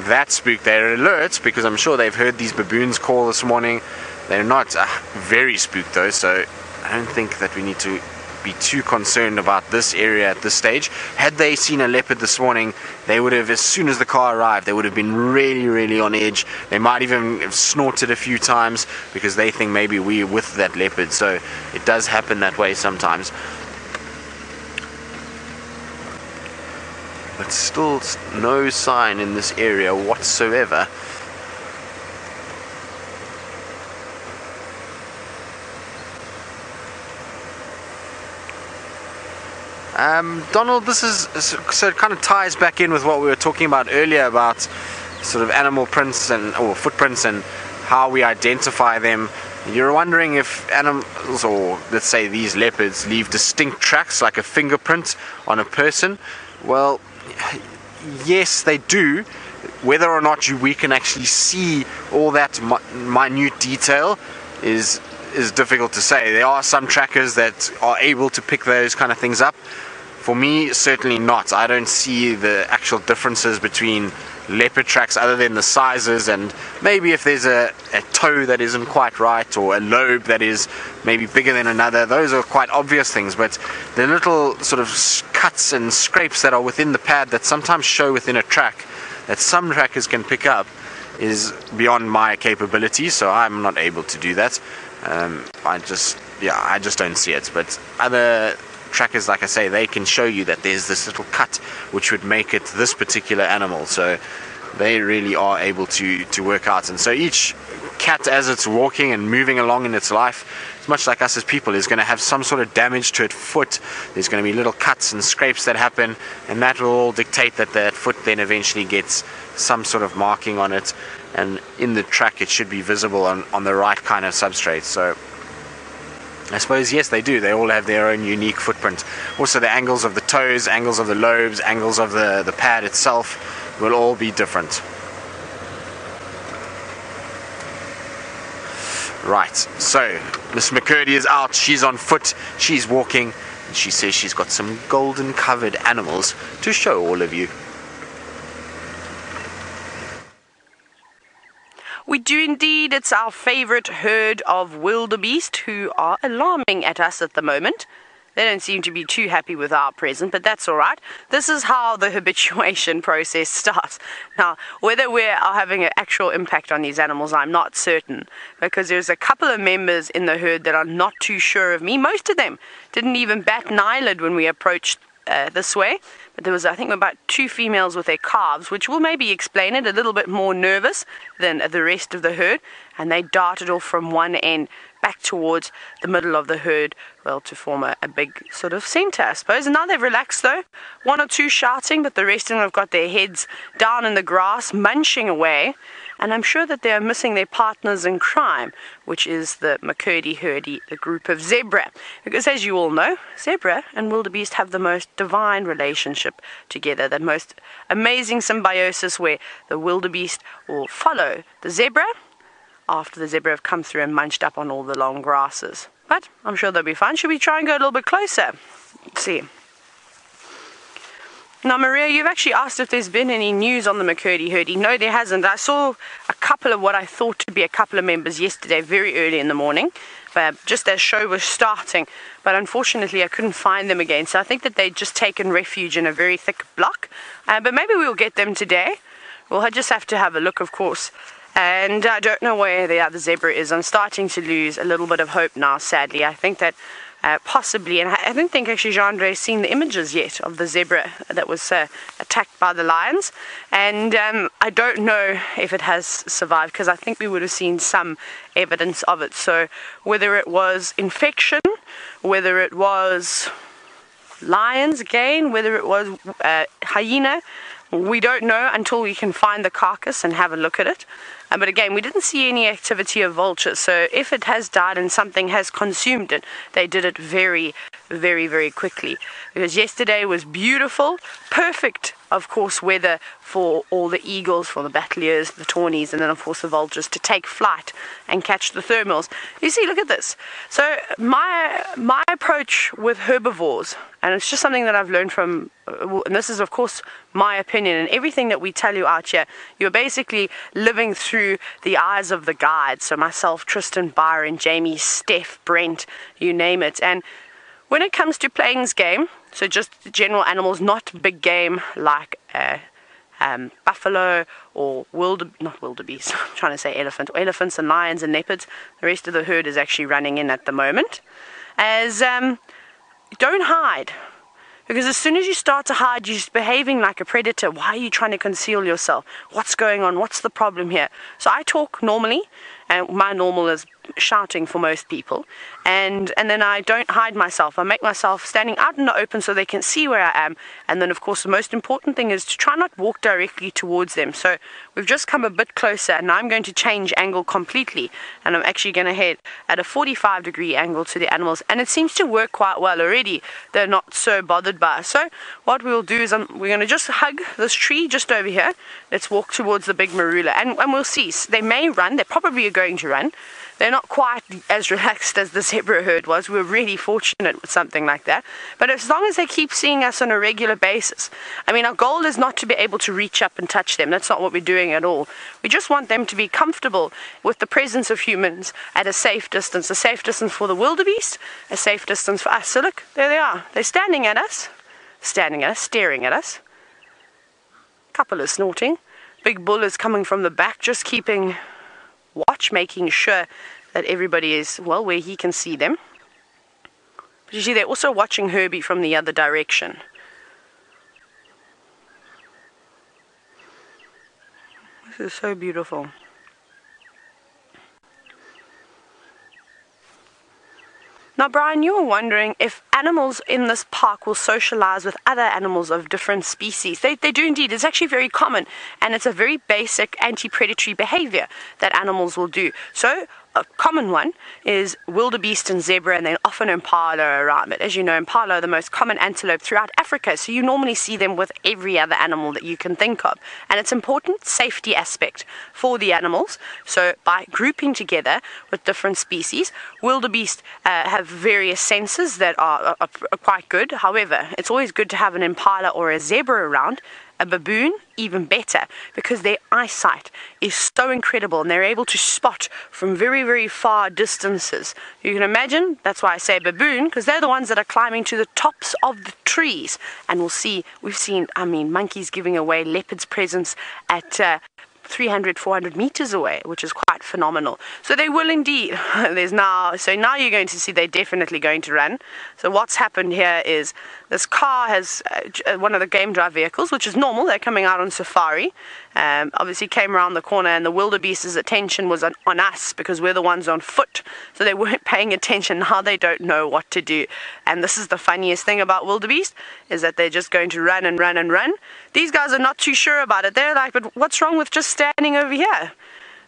that spooked, they're alert because I'm sure they've heard these baboons call this morning. They're not very spooked though, so I don't think that we need to be too concerned about this area at this stage. Had they seen a leopard this morning, they would have, as soon as the car arrived, they would have been really on edge. They might even have snorted a few times because they think maybe we're with that leopard. So it does happen that way sometimes. But still no sign in this area whatsoever. Donald, this is so it kind of ties back in with what we were talking about earlier about sort of animal prints or footprints and how we identify them. You're wondering if animals, or let's say these leopards, leave distinct tracks like a fingerprint on a person. Well, yes, they do. Whether or not we can actually see all that minute detail is difficult to say. There are some trackers that are able to pick those kind of things up. For me, certainly not. I don't see the actual differences between leopard tracks other than the sizes, and maybe if there's a toe that isn't quite right or a lobe that is maybe bigger than another. Those are quite obvious things, but the little sort of cuts and scrapes that are within the pad that sometimes show within a track that some trackers can pick up is beyond my capabilities, so I'm not able to do that. I just don't see it. But other trackers, like I say, they can show you that there's this little cut which would make it this particular animal, so they really are able to work out. And so each cat, as it's walking and moving along in its life, it's much like us as people, is going to have some sort of damage to its foot. There's going to be little cuts and scrapes that happen, and that will all dictate that foot then eventually gets some sort of marking on it, and in the track it should be visible on the right kind of substrate. So I suppose, yes, they do. They all have their own unique footprint. Also, the angles of the toes, angles of the lobes, angles of the pad itself will all be different. Right, so Miss McCurdy is out. She's on foot. She's walking. And she says she's got some golden covered animals to show all of you. We do indeed. It's our favourite herd of wildebeest who are alarming at us at the moment. They don't seem to be too happy with our presence, but that's all right. This is how the habituation process starts. Now, whether we are having an actual impact on these animals, I'm not certain, because there's a couple of members in the herd that are not too sure of me. Most of them didn't even bat an eyelid when we approached this way. But there was, I think, about 2 females with their calves, which will maybe explain it, a little bit more nervous than the rest of the herd. And they darted off from one end back towards the middle of the herd, well, to form a big sort of center, I suppose. And now they've relaxed, though. 1 or 2 shouting, but the rest of them have got their heads down in the grass, munching away. And I'm sure that they are missing their partners in crime, which is the McCurdy-Hurdy, the group of zebra. Because as you all know, zebra and wildebeest have the most divine relationship together, the most amazing symbiosis where the wildebeest will follow the zebra after the zebra have come through and munched up on all the long grasses. But I'm sure they'll be fine. Should we try and go a little bit closer? Let's see. Now, Maria, you've actually asked if there's been any news on the McCurdy-Hurdy. No, there hasn't. I saw a couple of what I thought to be a couple of members yesterday, very early in the morning, just as show was starting. But unfortunately, I couldn't find them again. So I think that they'd just taken refuge in a very thick block. But maybe we'll get them today. We'll just have to have a look, of course. And I don't know where the other zebra is. I'm starting to lose a little bit of hope now, sadly. I think that possibly, and I don't think actually Jean-André has seen the images yet of the zebra that was attacked by the lions, and I don't know if it has survived, because I think we would have seen some evidence of it. So whether it was infection, whether it was lions again, whether it was hyena, we don't know until we can find the carcass and have a look at it. But again, we didn't see any activity of vultures, so if it has died and something has consumed it, they did it very, very, very quickly. Because yesterday was beautiful, perfect, of course, weather for all the eagles, for the battliers, the tawnies, and then of course the vultures to take flight and catch the thermals. You see, look at this. So my approach with herbivores, and it's just something that I've learned from, and this is of course my opinion, and everything that we tell you out here, you're basically living through the eyes of the guide. So myself, Tristan, Byron, Jamie, Steph, Brent, you name it. And When it comes to plains game, so just general animals, not big game like buffalo or not wildebeest, I'm trying to say elephants and lions and leopards. The rest of the herd is actually running in at the moment. Don't hide. Because as soon as you start to hide, you're just behaving like a predator. Why are you trying to conceal yourself? What's going on? What's the problem here? So I talk normally, and my normal is shouting for most people. And then I don't hide myself. I make myself standing out in the open so they can see where I am. And then, of course, the most important thing is to try not walk directly towards them. So we've just come a bit closer, and I'm going to change angle completely. And I'm actually going to head at a 45-degree angle to the animals. And it seems to work quite well already. They're not so bothered by us. So what we'll do is we're going to just hug this tree just over here. Let's walk towards the big marula. And we'll see. They may run. They probably are going to run. They're not quite as relaxed as the zebra herd was. We were really fortunate with something like that. But as long as they keep seeing us on a regular basis, I mean, our goal is not to be able to reach up and touch them. That's not what we're doing at all. We just want them to be comfortable with the presence of humans at a safe distance for the wildebeest, a safe distance for us. So look, there they are. They're standing at us, staring at us. Couple is snorting. Big bull is coming from the back, just keeping watch, making sure that everybody is, well, where he can see them. But you see, they're also watching Herbie from the other direction. This is so beautiful. Now, Brian, you were wondering if animals in this park will socialize with other animals of different species. They do indeed. It's actually very common, and it's a very basic anti-predatory behavior that animals will do. So a common one is wildebeest and zebra, and then often impala around. But as you know, impala are the most common antelope throughout Africa, so you normally see them with every other animal that you can think of. And it's important safety aspect for the animals. So by grouping together with different species, wildebeest have various senses that are quite good. However, it's always good to have an impala or a zebra around. A baboon, even better, because their eyesight is so incredible and they're able to spot from very, very far distances. You can imagine, that's why I say baboon, because they're the ones that are climbing to the tops of the trees. And we've seen, monkeys giving away leopards' presence at 300, 400 meters away, which is quite phenomenal. So they will indeed. Now you're going to see they're definitely going to run. So what's happened here is this car has one of the game drive vehicles, which is normal. They're coming out on safari. Obviously came around the corner, and the wildebeest's attention was on us because we're the ones on foot. So they weren't paying attention. Now they don't know what to do. And this is the funniest thing about wildebeest, is that they're just going to run and run and run. These guys are not too sure about it. They're like, but what's wrong with just standing over here?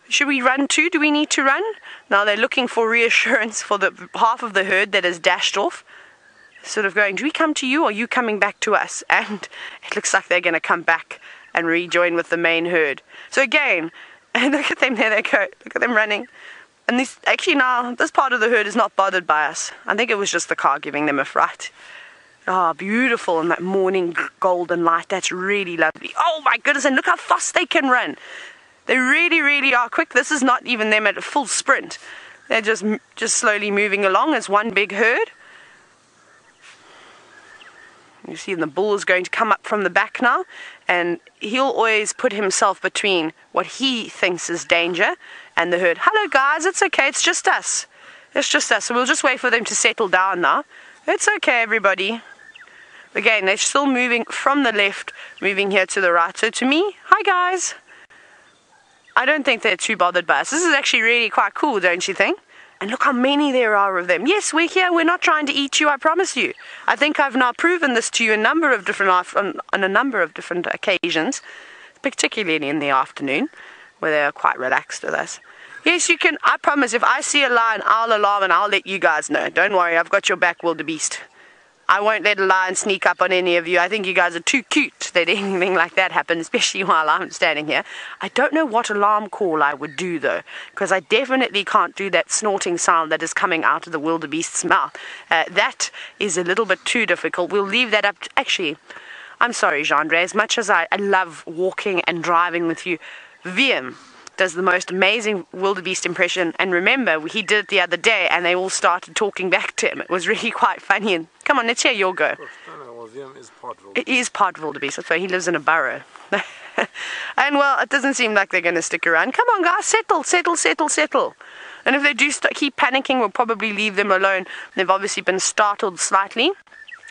Should we run too? Do we need to run? Now they're looking for reassurance for the half of the herd that has dashed off. Sort of going, do we come to you or are you coming back to us? And it looks like they're going to come back and rejoin with the main herd. So again, look at them, there they go. Look at them running. And this part of the herd is not bothered by us. I think it was just the car giving them a fright. Oh, beautiful, and that morning golden light, that's really lovely. Oh my goodness, and look how fast they can run. They really, really are quick. This is not even them at a full sprint. They're just slowly moving along as one big herd. You see the bull is going to come up from the back now, and he'll always put himself between what he thinks is danger and the herd. Hello guys, it's okay, it's just us. It's just us, so we'll just wait for them to settle down now. It's okay, everybody. Again, they're still moving from the left, moving here to the right. So to me, hi guys. I don't think they're too bothered by us. This is actually really quite cool, don't you think? And look how many there are of them. Yes, we're here. We're not trying to eat you, I promise you. I think I've now proven this to you on a number of different occasions, particularly in the afternoon, where they are quite relaxed with us. Yes, you can. I promise, if I see a lion, I'll alarm and I'll let you guys know. Don't worry, I've got your back, wildebeest. I won't let a lion sneak up on any of you. I think you guys are too cute that anything like that happens, especially while I'm standing here. I don't know what alarm call I would do, though, because I definitely can't do that snorting sound that is coming out of the wildebeest's mouth. That is a little bit too difficult. We'll leave that up. Actually, I'm sorry, Gendre, as much as I love walking and driving with you, Wiem, does the most amazing wildebeest impression. And remember, he did it the other day, and they all started talking back to him. It was really quite funny. And come on, let's hear your go. It is part wildebeest. That's why he lives in a burrow. And well, it doesn't seem like they're going to stick around. Come on, guys, settle, settle, settle, settle. And if they do keep panicking, we'll probably leave them alone. They've obviously been startled slightly,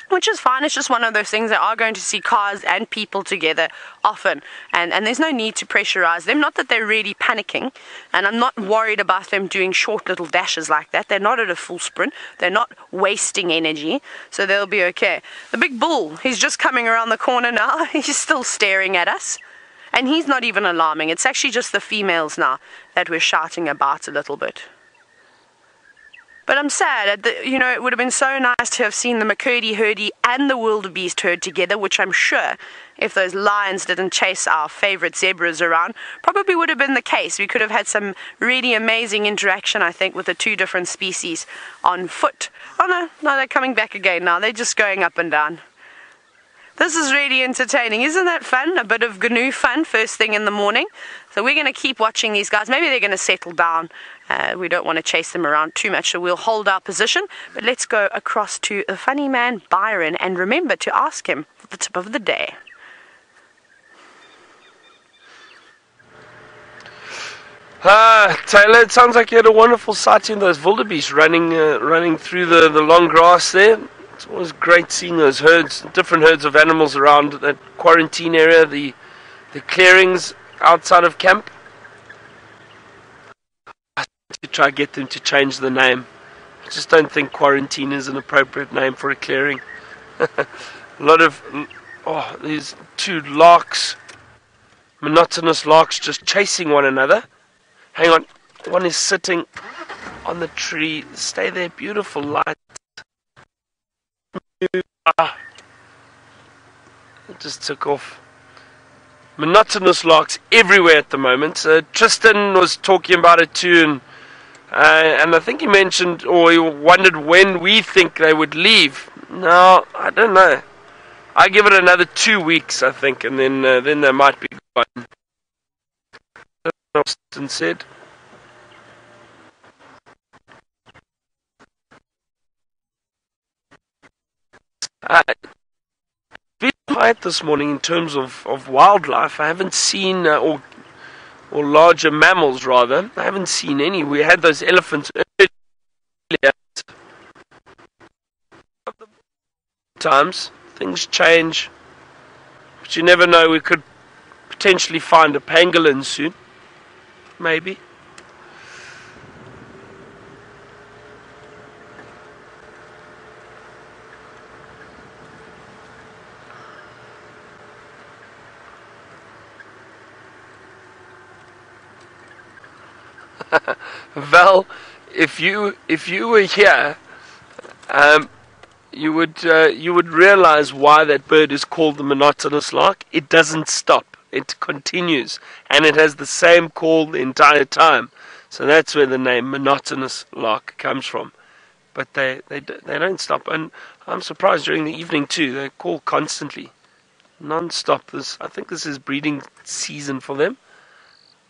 which is fine. It's just one of those things. They are going to see cars and people together often, and there's no need to pressurize them. Not that they're really panicking, and I'm not worried about them doing short little dashes like that. They're not at a full sprint. They're not wasting energy, so they'll be okay. The big bull, he's just coming around the corner now. He's still staring at us, and he's not even alarming. It's actually just the females now that we're shouting about a little bit. But I'm sad, it would have been so nice to have seen the McCurdy herdie and the wildebeest herd together, which I'm sure, if those lions didn't chase our favorite zebras around, probably would have been the case. We could have had some really amazing interaction, I think, with the two different species on foot. Oh no, they're coming back again now. They're just going up and down. This is really entertaining. Isn't that fun? A bit of GNU fun first thing in the morning. So we're going to keep watching these guys. Maybe they're going to settle down. We don't want to chase them around too much, so we'll hold our position. But let's go across to the funny man, Byron, and remember to ask him for the tip of the day. Tayla, it sounds like you had a wonderful sighting of those wildebeest running through the long grass there. It's always great seeing those herds, different herds of animals around that quarantine area, the clearings outside of camp. I have to try to get them to change the name. I just don't think quarantine is an appropriate name for a clearing. A lot of these two larks, monotonous larks, just chasing one another. Hang on, one is sitting on the tree. Stay there, beautiful light. It just took off. Monotonous larks everywhere at the moment. Tristan was talking about it too, and I think he mentioned, or he wondered when we think they would leave. No, I don't know. I give it another 2 weeks, I think, and then they might be gone. That's what Tristan said. Been quiet this morning in terms of wildlife. I haven't seen, or larger mammals rather, I haven't seen any. We had those elephants earlier. Times things change, but you never know. We could potentially find a pangolin soon, maybe. Val, if you were here, you would realize why that bird is called the monotonous lark. It doesn't stop; it continues, and it has the same call the entire time. So that's where the name monotonous lark comes from. But they don't stop, and I'm surprised during the evening too. They call constantly, non-stop. I think this is breeding season for them,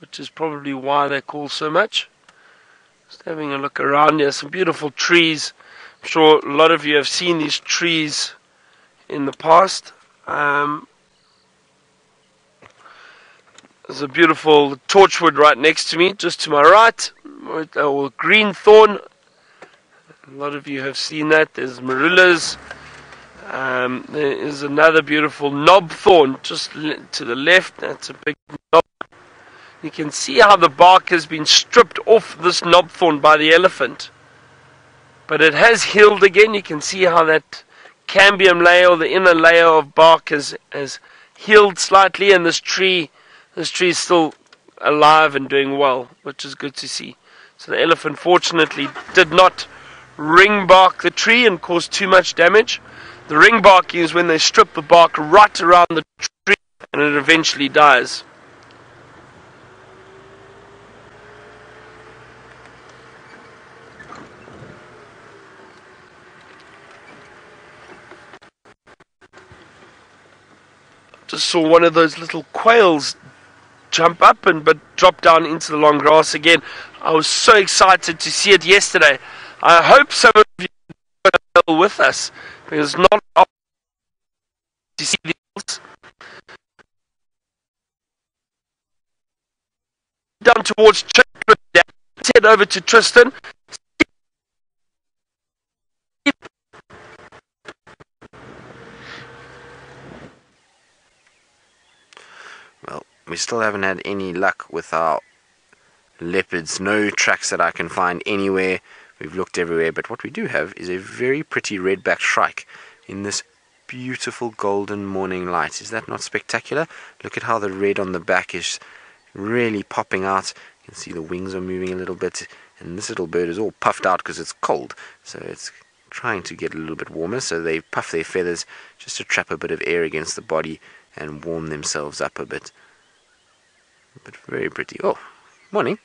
which is probably why they call so much. Just having a look around here, some beautiful trees. I'm sure a lot of you have seen these trees in the past. There's a beautiful torchwood right next to me, just to my right, or green thorn. A lot of you have seen that. There's marulas. There is another beautiful knob thorn just to the left. That's a big knob. You can see how the bark has been stripped off this knobthorn by the elephant. But it has healed again. You can see how that cambium layer, or the inner layer of bark, has healed slightly, and this tree is still alive and doing well, which is good to see. So the elephant fortunately did not ring bark the tree and cause too much damage. The ring barking is when they strip the bark right around the tree and it eventually dies. Just saw one of those little quails jump up but drop down into the long grass again. I was so excited to see it yesterday. I hope some of you were with us, because it's not often to see these. Down towards Chitwa. Let's head over to Tristan. Well, we still haven't had any luck with our leopards. No tracks that I can find anywhere. We've looked everywhere, but what we do have is a very pretty red-backed shrike in this beautiful golden morning light. Is that not spectacular? Look at how the red on the back is really popping out. You can see the wings are moving a little bit, and this little bird is all puffed out because it's cold, so it's trying to get a little bit warmer. So they puff their feathers just to trap a bit of air against the body and warm themselves up a bit. But very pretty. Oh, morning.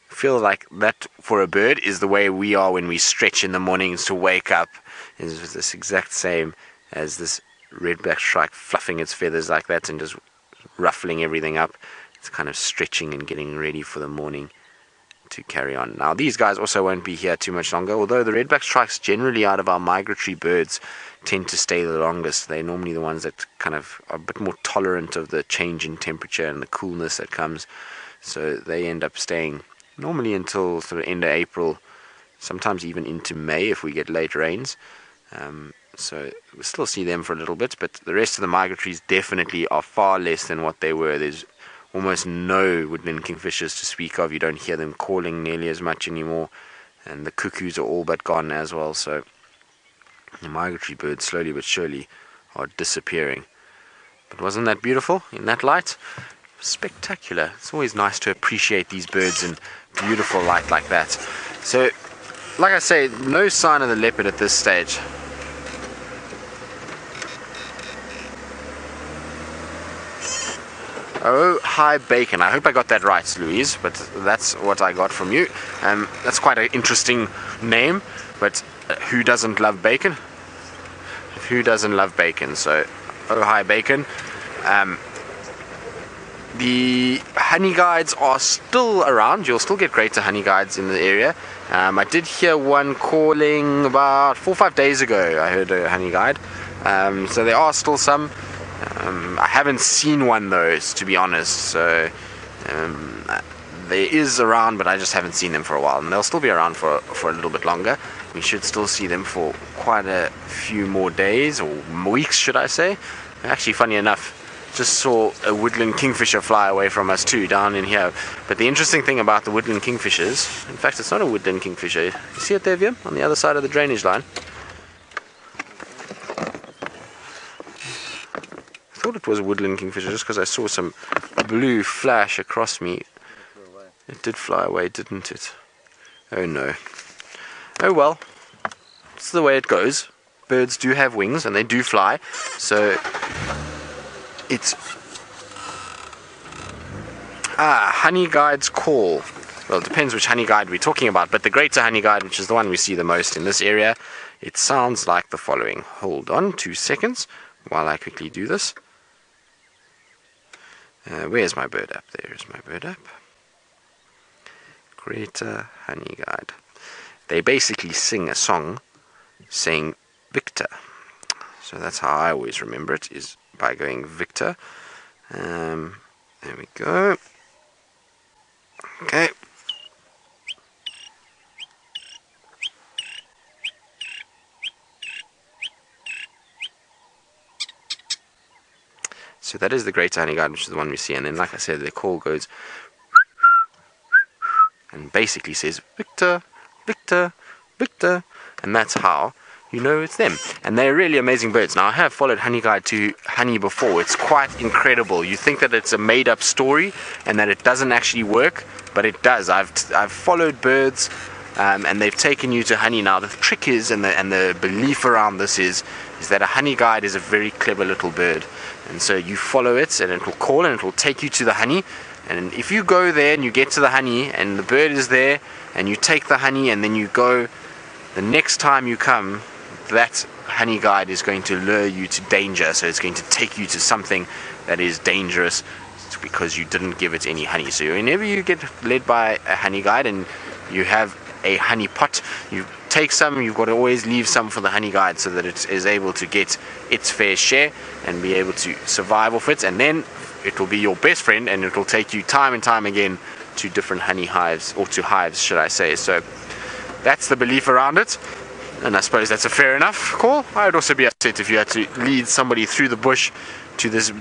Feel like that for a bird is the way we are when we stretch in the mornings to wake up. Is this exact same as this red-backed shrike fluffing its feathers like that and just ruffling everything up. It's kind of stretching and getting ready for the morning to carry on. Now these guys also won't be here too much longer, although the red-backed shrikes generally out of our migratory birds tend to stay the longest. They're normally the ones that kind of are a bit more tolerant of the change in temperature and the coolness that comes, so they end up staying normally until sort of end of April, sometimes even into May if we get late rains. So we'll still see them for a little bit, but the rest of the migratories definitely are far less than what they were. There's almost no woodland kingfishers to speak of. You don't hear them calling nearly as much anymore, and the cuckoos are all but gone as well. So the migratory birds slowly but surely are disappearing. But wasn't that beautiful in that light? Spectacular. It's always nice to appreciate these birds in beautiful light like that. So like I say, no sign of the leopard at this stage. Oh, hi bacon. I hope I got that right, Louise, but that's what I got from you. That's quite an interesting name, but who doesn't love bacon? Who doesn't love bacon? So, oh, hi bacon. The honey guides are still around. You'll still get greater honey guides in the area. I did hear one calling about 4 or 5 days ago. I heard a honey guide. So there are still some. I haven't seen one though, to be honest. So there is around, but I just haven't seen them for a while, and they'll still be around for a little bit longer. We should still see them for quite a few more days or weeks, should I say. Actually, funny enough, just saw a woodland kingfisher fly away from us too, down in here. But the interesting thing about the woodland kingfishers, in fact it's not a woodland kingfisher, you see it there, Vim, on the other side of the drainage line? I thought it was a woodland kingfisher just because I saw some blue flash across me. It did fly away, didn't it? Oh no. Oh well, it's the way it goes. Birds do have wings and they do fly, so it's honey guide's call. Well, it depends which honey guide we're talking about, but the greater honey guide, which is the one we see the most in this area, it sounds like the following. Hold on 2 seconds while I quickly do this. Where's my bird app? There's my bird app. Greater honey guide. They basically sing a song saying Victor. So that's how I always remember it, is by going Victor. There we go. Okay. So that is the greater honey guide, which is the one we see, and then like I said, their call goes and basically says Victor, Victor, Victor, and that's how you know it's them. And they're really amazing birds. Now I have followed honey guide to honey before. It's quite incredible. You think that it's a made up story and that it doesn't actually work, but it does. I've followed birds and they've taken you to honey. Now the trick is, and the belief around this is that a honey guide is a very clever little bird, and so you follow it and it will call and it will take you to the honey. And if you go there and you get to the honey and the bird is there and you take the honey and then you go, the next time you come, that honey guide is going to lure you to danger. So it's going to take you to something that is dangerous out because you didn't give it any honey. So whenever you get led by a honey guide and you have a honey pot, you take some, you've got to always leave some for the honey guide so that it is able to get its fair share and be able to survive off it, and then it will be your best friend and it will take you time and time again to different honey hives, or to hives should I say. So that's the belief around it, and I suppose that's a fair enough call. I would also be upset if you had to lead somebody through the bush to this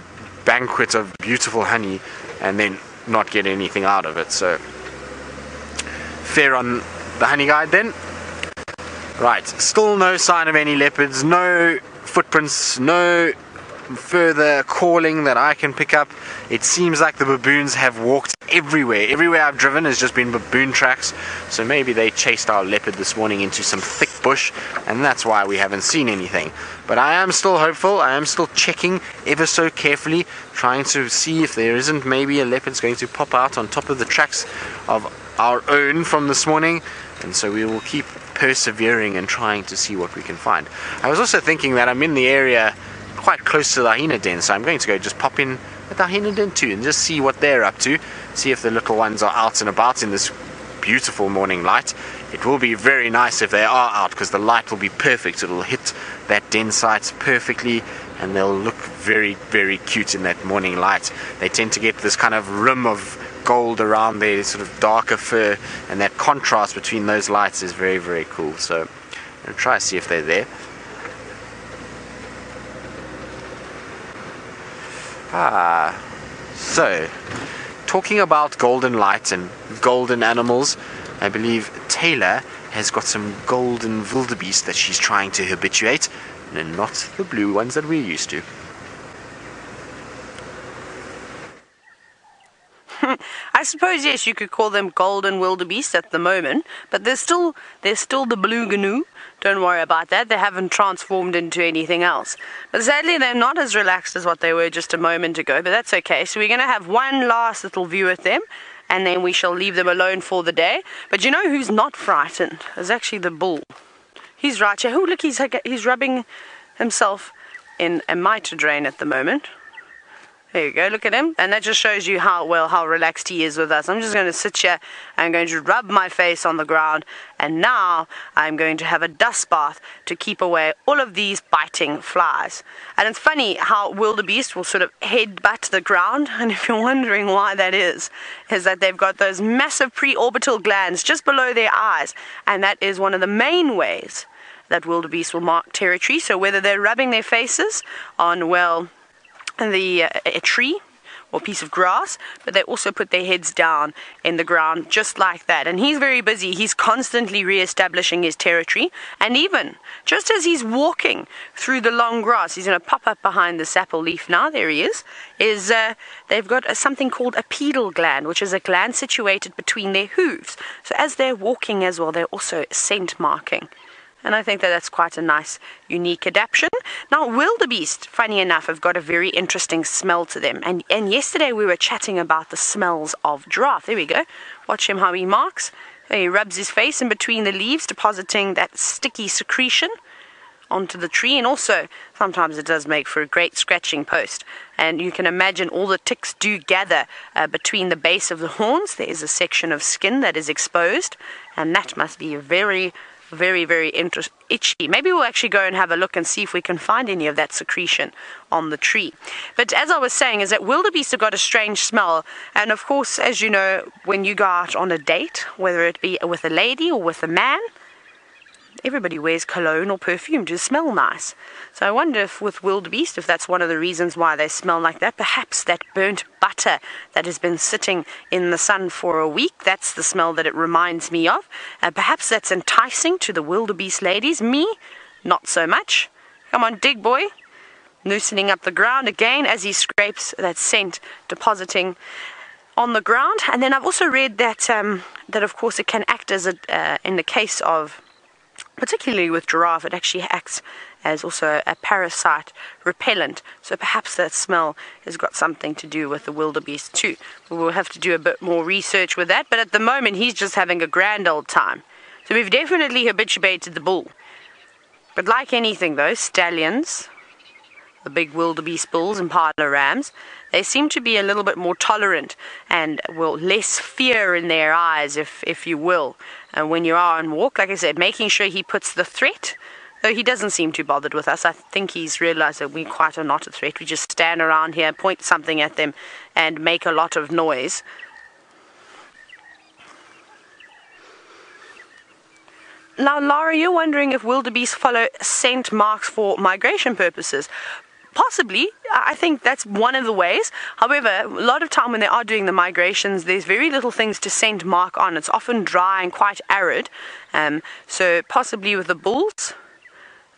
banquet of beautiful honey and then not get anything out of it. So fair on the honey guide then. Right, still no sign of any leopards, no footprints, no further calling that I can pick up. It seems like the baboons have walked everywhere. Everywhere I've driven has just been baboon tracks, so maybe they chased our leopard this morning into some thick bush, and that's why we haven't seen anything. But I am still hopeful. I am still checking ever so carefully, trying to see if there isn't maybe a leopard's going to pop out on top of the tracks of our own from this morning, and so we will keep persevering and trying to see what we can find. I was also thinking that I'm in the area quite close to the hyena den, so I'm going to go just pop in at the hyena den too and just see what they're up to, see if the little ones are out and about in this beautiful morning light. It will be very nice if they are out, because the light will be perfect. It'll hit that den site perfectly and they'll look very, very cute in that morning light. They tend to get this kind of rim of gold around their sort of darker fur, and that contrast between those lights is very, very cool. So I'm going to try to see if they're there. So talking about golden light and golden animals, I believe Tayla has got some golden wildebeest that she's trying to habituate, and not the blue ones that we're used to. I suppose, yes, you could call them golden wildebeest at the moment, but they're still the blue gnu. Don't worry about that. They haven't transformed into anything else. But sadly, they're not as relaxed as what they were just a moment ago, but that's okay. So we're going to have one last little view at them, and then we shall leave them alone for the day. But you know who's not frightened? It's actually the bull. He's right here. Oh, look, he's rubbing himself in a mitre drain at the moment. There you go, look at him. And that just shows you how relaxed he is with us. I'm just going to sit here. I'm going to rub my face on the ground. And now I'm going to have a dust bath to keep away all of these biting flies. And it's funny how wildebeest will sort of headbutt the ground. And if you're wondering why that is that they've got those massive preorbital glands just below their eyes. And that is one of the main ways that wildebeest will mark territory. So whether they're rubbing their faces on, well, a tree or piece of grass, but they also put their heads down in the ground just like that. And he's very busy. He's constantly re-establishing his territory, and even just as he's walking through the long grass, he's going to pop up behind the sapple leaf now. There he is they've got something called a pedal gland, which is a gland situated between their hooves. So as they're walking as well, they're also scent marking. And I think that that's quite a nice, unique adaptation. Now, wildebeest, funny enough, have got a very interesting smell to them. And yesterday we were chatting about the smells of giraffe. There we go. Watch him how he marks. He rubs his face in between the leaves, depositing that sticky secretion onto the tree. And also, sometimes it does make for a great scratching post. And you can imagine all the ticks do gather between the base of the horns. There is a section of skin that is exposed. And that must be a very, very itchy. Maybe we'll actually go and have a look and see if we can find any of that secretion on the tree. But as I was saying, is that wildebeest have got a strange smell. And of course, as you know, when you go out on a date, whether it be with a lady or with a man, everybody wears cologne or perfume to smell nice. So I wonder if with wildebeest, if that's one of the reasons why they smell like that. Perhaps that burnt butter that has been sitting in the sun for a week, that's the smell that it reminds me of. Perhaps that's enticing to the wildebeest ladies. Me, not so much. Come on, dig boy. Loosening up the ground again as he scrapes that scent, depositing on the ground. And then I've also read that that of course it can act as in the case of, particularly with giraffe, it actually acts as also a parasite repellent. So perhaps that smell has got something to do with the wildebeest too. We'll have to do a bit more research with that, but at the moment he's just having a grand old time. So we've definitely habituated the bull. But like anything though, stallions the big wildebeest bulls, Impala rams, they seem to be a little bit more tolerant and, well, less fear in their eyes, if you will. And when you are on walk, like I said, making sure he puts the threat, though he doesn't seem too bothered with us. I think he's realized that we quite are not a threat. We just stand around here, point something at them, and make a lot of noise. Now, Lara, you're wondering if wildebeest follow scent marks for migration purposes. Possibly. I think that's one of the ways. However, a lot of time when they are doing the migrations, there's very little things to scent mark on. It's often dry and quite arid. So possibly with the bulls,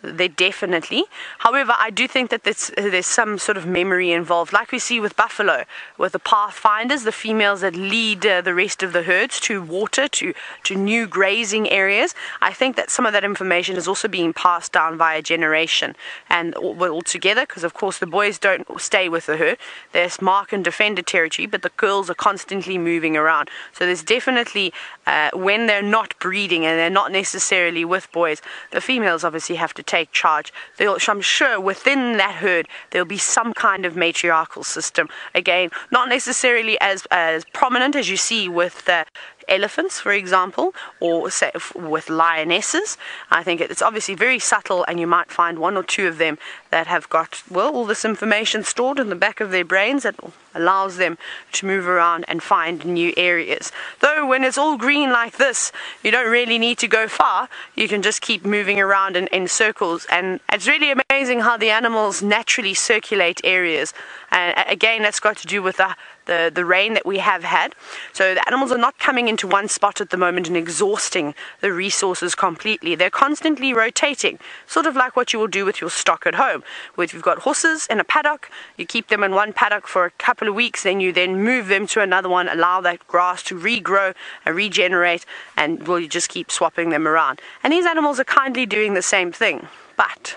they definitely. However, I do think that there's some sort of memory involved, like we see with buffalo, with the pathfinders, the females that lead the rest of the herds to water, to new grazing areas. I think that some of that information is also being passed down via generation and all together, because of course the boys don't stay with the herd. They mark and defend a territory, but the girls are constantly moving around. So there's definitely, when they're not breeding and they're not necessarily with boys, the females obviously have to take charge. I'm sure within that herd there'll be some kind of matriarchal system. Again, not necessarily as prominent as you see with elephants, for example, or say with lionesses. I think it's obviously very subtle, and you might find one or two of them that have got, well, all this information stored in the back of their brains that allows them to move around and find new areas. Though when it's all green like this, you don't really need to go far. You can just keep moving around in circles, and it's really amazing how the animals naturally circulate areas. And again, that's got to do with the rain that we have had. So the animals are not coming into one spot at the moment and exhausting the resources completely. They're constantly rotating, sort of like what you will do with your stock at home. If you've got horses in a paddock, you keep them in one paddock for a couple of weeks, then you move them to another one, allow that grass to regrow and regenerate, and well, you just keep swapping them around. And these animals are kindly doing the same thing. But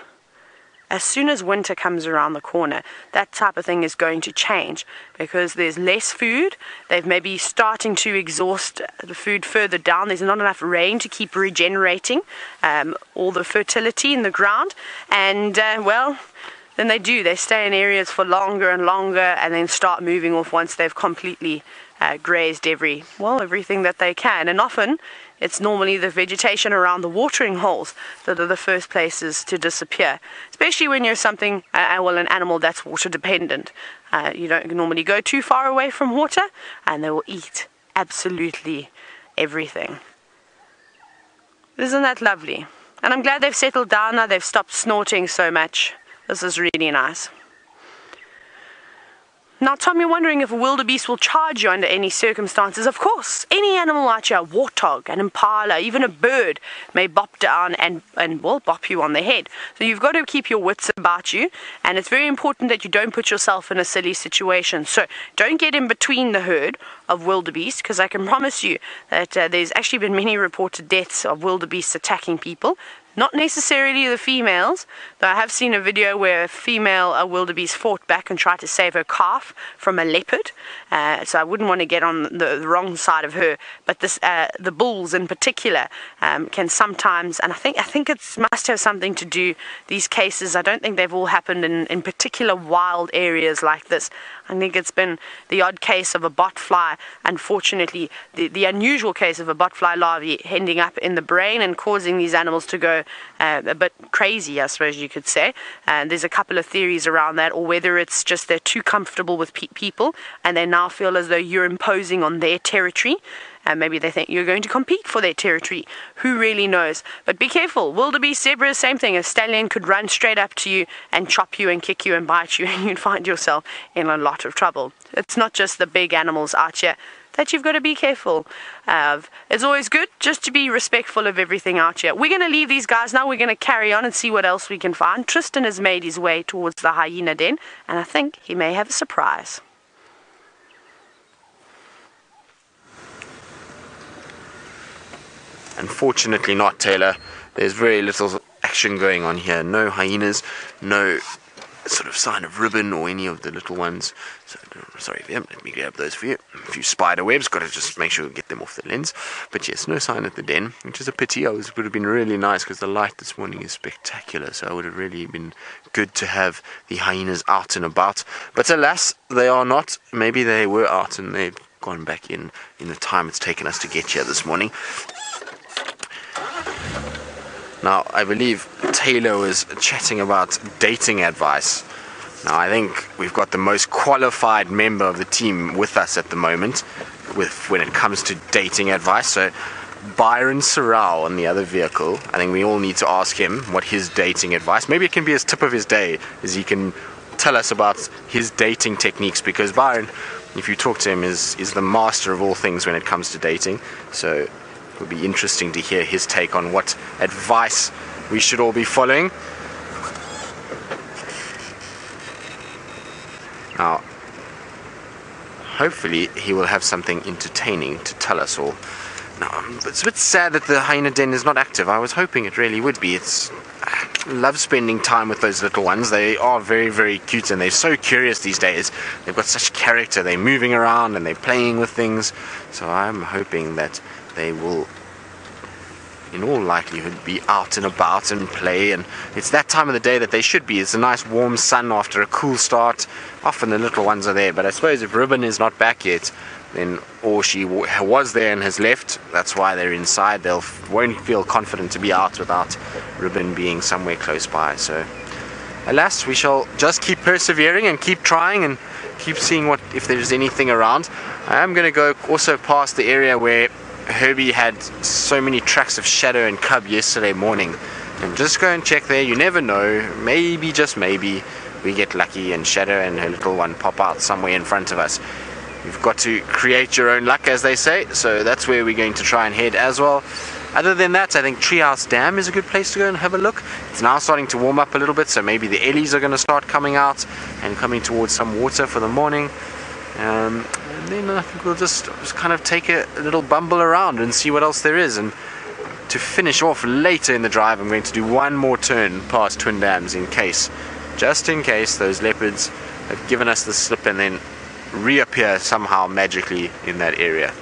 as soon as winter comes around the corner, that type of thing is going to change, because there's less food. They've maybe starting to exhaust the food further down. There's not enough rain to keep regenerating all the fertility in the ground. And, well, then they stay in areas for longer and longer, and then start moving off once they've completely grazed everything that they can. And often it's normally the vegetation around the watering holes that are the first places to disappear, especially when you're an animal that's water dependent. You don't normally go too far away from water, and they will eat absolutely everything. Isn't that lovely? And I'm glad they've settled down now. They've stopped snorting so much. This is really nice. Now, Tom, you're wondering if a wildebeest will charge you under any circumstances. Of course, any animal out here, a warthog, an impala, even a bird, may bop down and will bop you on the head. So you've got to keep your wits about you, and it's very important that you don't put yourself in a silly situation. So don't get in between the herd of wildebeest, because I can promise you that there's actually been many reported deaths of wildebeest attacking people. Not necessarily the females, though I have seen a video where a female wildebeest fought back and tried to save her calf from a leopard. So I wouldn't want to get on the wrong side of her. But the bulls in particular can sometimes, and I think it must have something to do, these cases, I don't think they've all happened in particular wild areas like this. I think it's been the odd case of a botfly, unfortunately, the unusual case of a botfly larvae ending up in the brain and causing these animals to go a bit crazy, I suppose you could say. And there's a couple of theories around that, or whether it's just they're too comfortable with people and they now feel as though you're imposing on their territory. And maybe they think you're going to compete for their territory. Who really knows? But be careful. Wildebeest, zebra, same thing. A stallion could run straight up to you and chop you and kick you and bite you, and you'd find yourself in a lot of trouble. It's not just the big animals out here that you've got to be careful of. It's always good just to be respectful of everything out here. We're going to leave these guys now. We're going to carry on and see what else we can find. Tristan has made his way towards the hyena den, and I think he may have a surprise. Unfortunately not, Taylor. There's very little action going on here. No hyenas, no sort of sign of ribbon or any of the little ones. So, sorry, let me grab those for you. A few spider webs, got to just make sure we get them off the lens. But yes, no sign at the den, which is a pity. It would have been really nice because the light this morning is spectacular. So it would have really been good to have the hyenas out and about. But alas, they are not. Maybe they were out and they've gone back in the time it's taken us to get here this morning. Now, I believe Tayla was chatting about dating advice. Now, I think we've got the most qualified member of the team with us at the moment when it comes to dating advice. So, Byron Sorrell on the other vehicle, I think we all need to ask him what his dating advice, maybe it can be his tip of his day, is he can tell us about his dating techniques, because Byron, if you talk to him, is the master of all things when it comes to dating. So, it would be interesting to hear his take on what advice we should all be following. Now, hopefully he will have something entertaining to tell us all. Now, it's a bit sad that the hyena den is not active. I was hoping it really would be. I love spending time with those little ones. They are very, very cute and they're so curious these days. They've got such character. They're moving around and they're playing with things. So I'm hoping that they will, in all likelihood, be out and about and play, and it's that time of the day that they should be. It's a nice warm sun after a cool start. Often the little ones are there, but I suppose if Ribbon is not back yet, then, or she was there and has left, that's why they're inside. They won't feel confident to be out without Ribbon being somewhere close by. So alas, we shall just keep persevering and keep trying and keep seeing if there's anything around. I am going to go also past the area where Herbie had so many tracks of Shadow and Cub yesterday morning, and just go and check there. You never know, maybe, just maybe, we get lucky and Shadow and her little one pop out somewhere in front of us. You've got to create your own luck, as they say, so that's where we're going to try and head as well. Other than that, I think Treehouse Dam is a good place to go and have a look. It's now starting to warm up a little bit, so maybe the Ellies are going to start coming out and coming towards some water for the morning. And then I think we'll just kind of take a little bumble around and see what else there is. And to finish off later in the drive, I'm going to do one more turn past Twin Dams just in case those leopards have given us the slip and then reappear somehow magically in that area.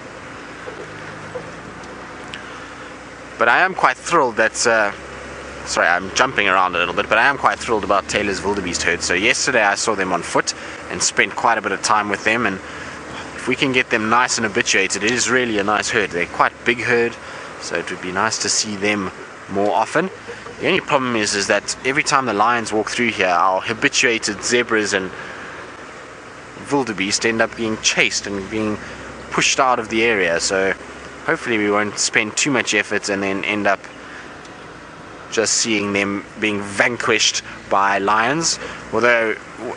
But I am quite thrilled that, sorry, I'm jumping around a little bit, but I am quite thrilled about Tayla's Wildebeest herd. So yesterday I saw them on foot and spent quite a bit of time with them, and if we can get them nice and habituated, it is really a nice herd. They're quite big herd, so it would be nice to see them more often. The only problem is that every time the lions walk through here, our habituated zebras and wildebeest end up being chased and being pushed out of the area. So hopefully we won't spend too much effort and then end up just seeing them being vanquished by lions, although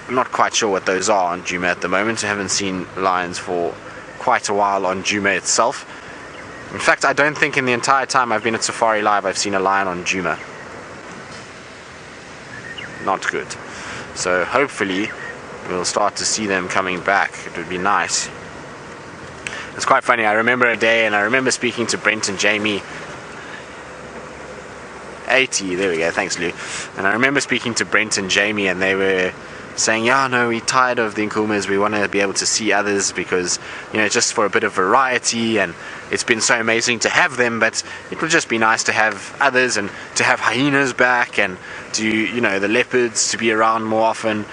not quite sure what those are on Djuma at the moment. I haven't seen lions for quite a while on Djuma itself. In fact, I don't think in the entire time I've been at Safari Live I've seen a lion on Djuma. Not good. So hopefully we'll start to see them coming back. It would be nice. It's quite funny. I remember a day, and I remember speaking to Brent and Jamie. 80, there we go, thanks Lou. And I remember speaking to Brent and Jamie, and they were saying, yeah, no, we're tired of the Nkumas, we want to be able to see others because, you know, just for a bit of variety, and it's been so amazing to have them, but it would just be nice to have others and to have hyenas back and to, you know, the leopards to be around more often.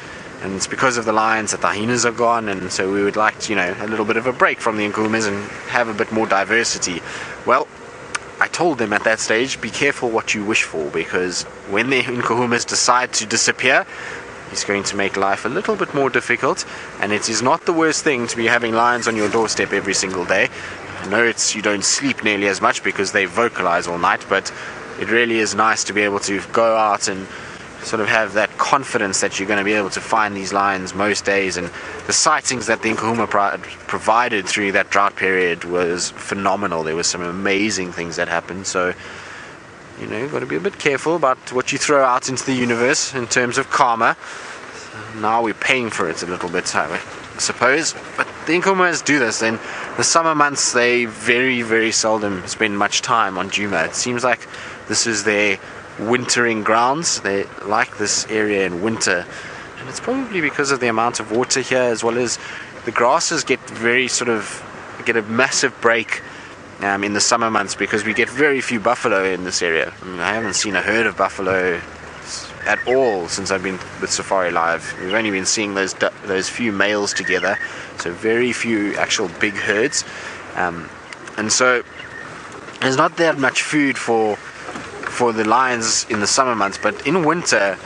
And it's because of the lions that the hyenas are gone, and so we would like, you know, a little bit of a break from the Nkumas and have a bit more diversity. Well, I told them at that stage, be careful what you wish for, because when the Nkumas decide to disappear, it's going to make life a little bit more difficult, and it is not the worst thing to be having lions on your doorstep every single day. I know you don't sleep nearly as much because they vocalize all night, but it really is nice to be able to go out and sort of have that confidence that you're going to be able to find these lions most days. And the sightings that the Nkuma provided through that drought period was phenomenal. There were some amazing things that happened. So, you know, you've got to be a bit careful about what you throw out into the universe in terms of karma. Now we're paying for it a little bit, I suppose. But the Nkumas do this. In the summer months, they very, very seldom spend much time on Djuma. It seems like this is their wintering grounds. They like this area in winter, And it's probably because of the amount of water here, as well as the grasses get a massive break in the summer months, because we get very few buffalo in this area. I mean, I haven't seen a herd of buffalo at all since I've been with Safari Live. We've only been seeing those few males together, so very few actual big herds, and so there's not that much food for the lions in the summer months. But in winter,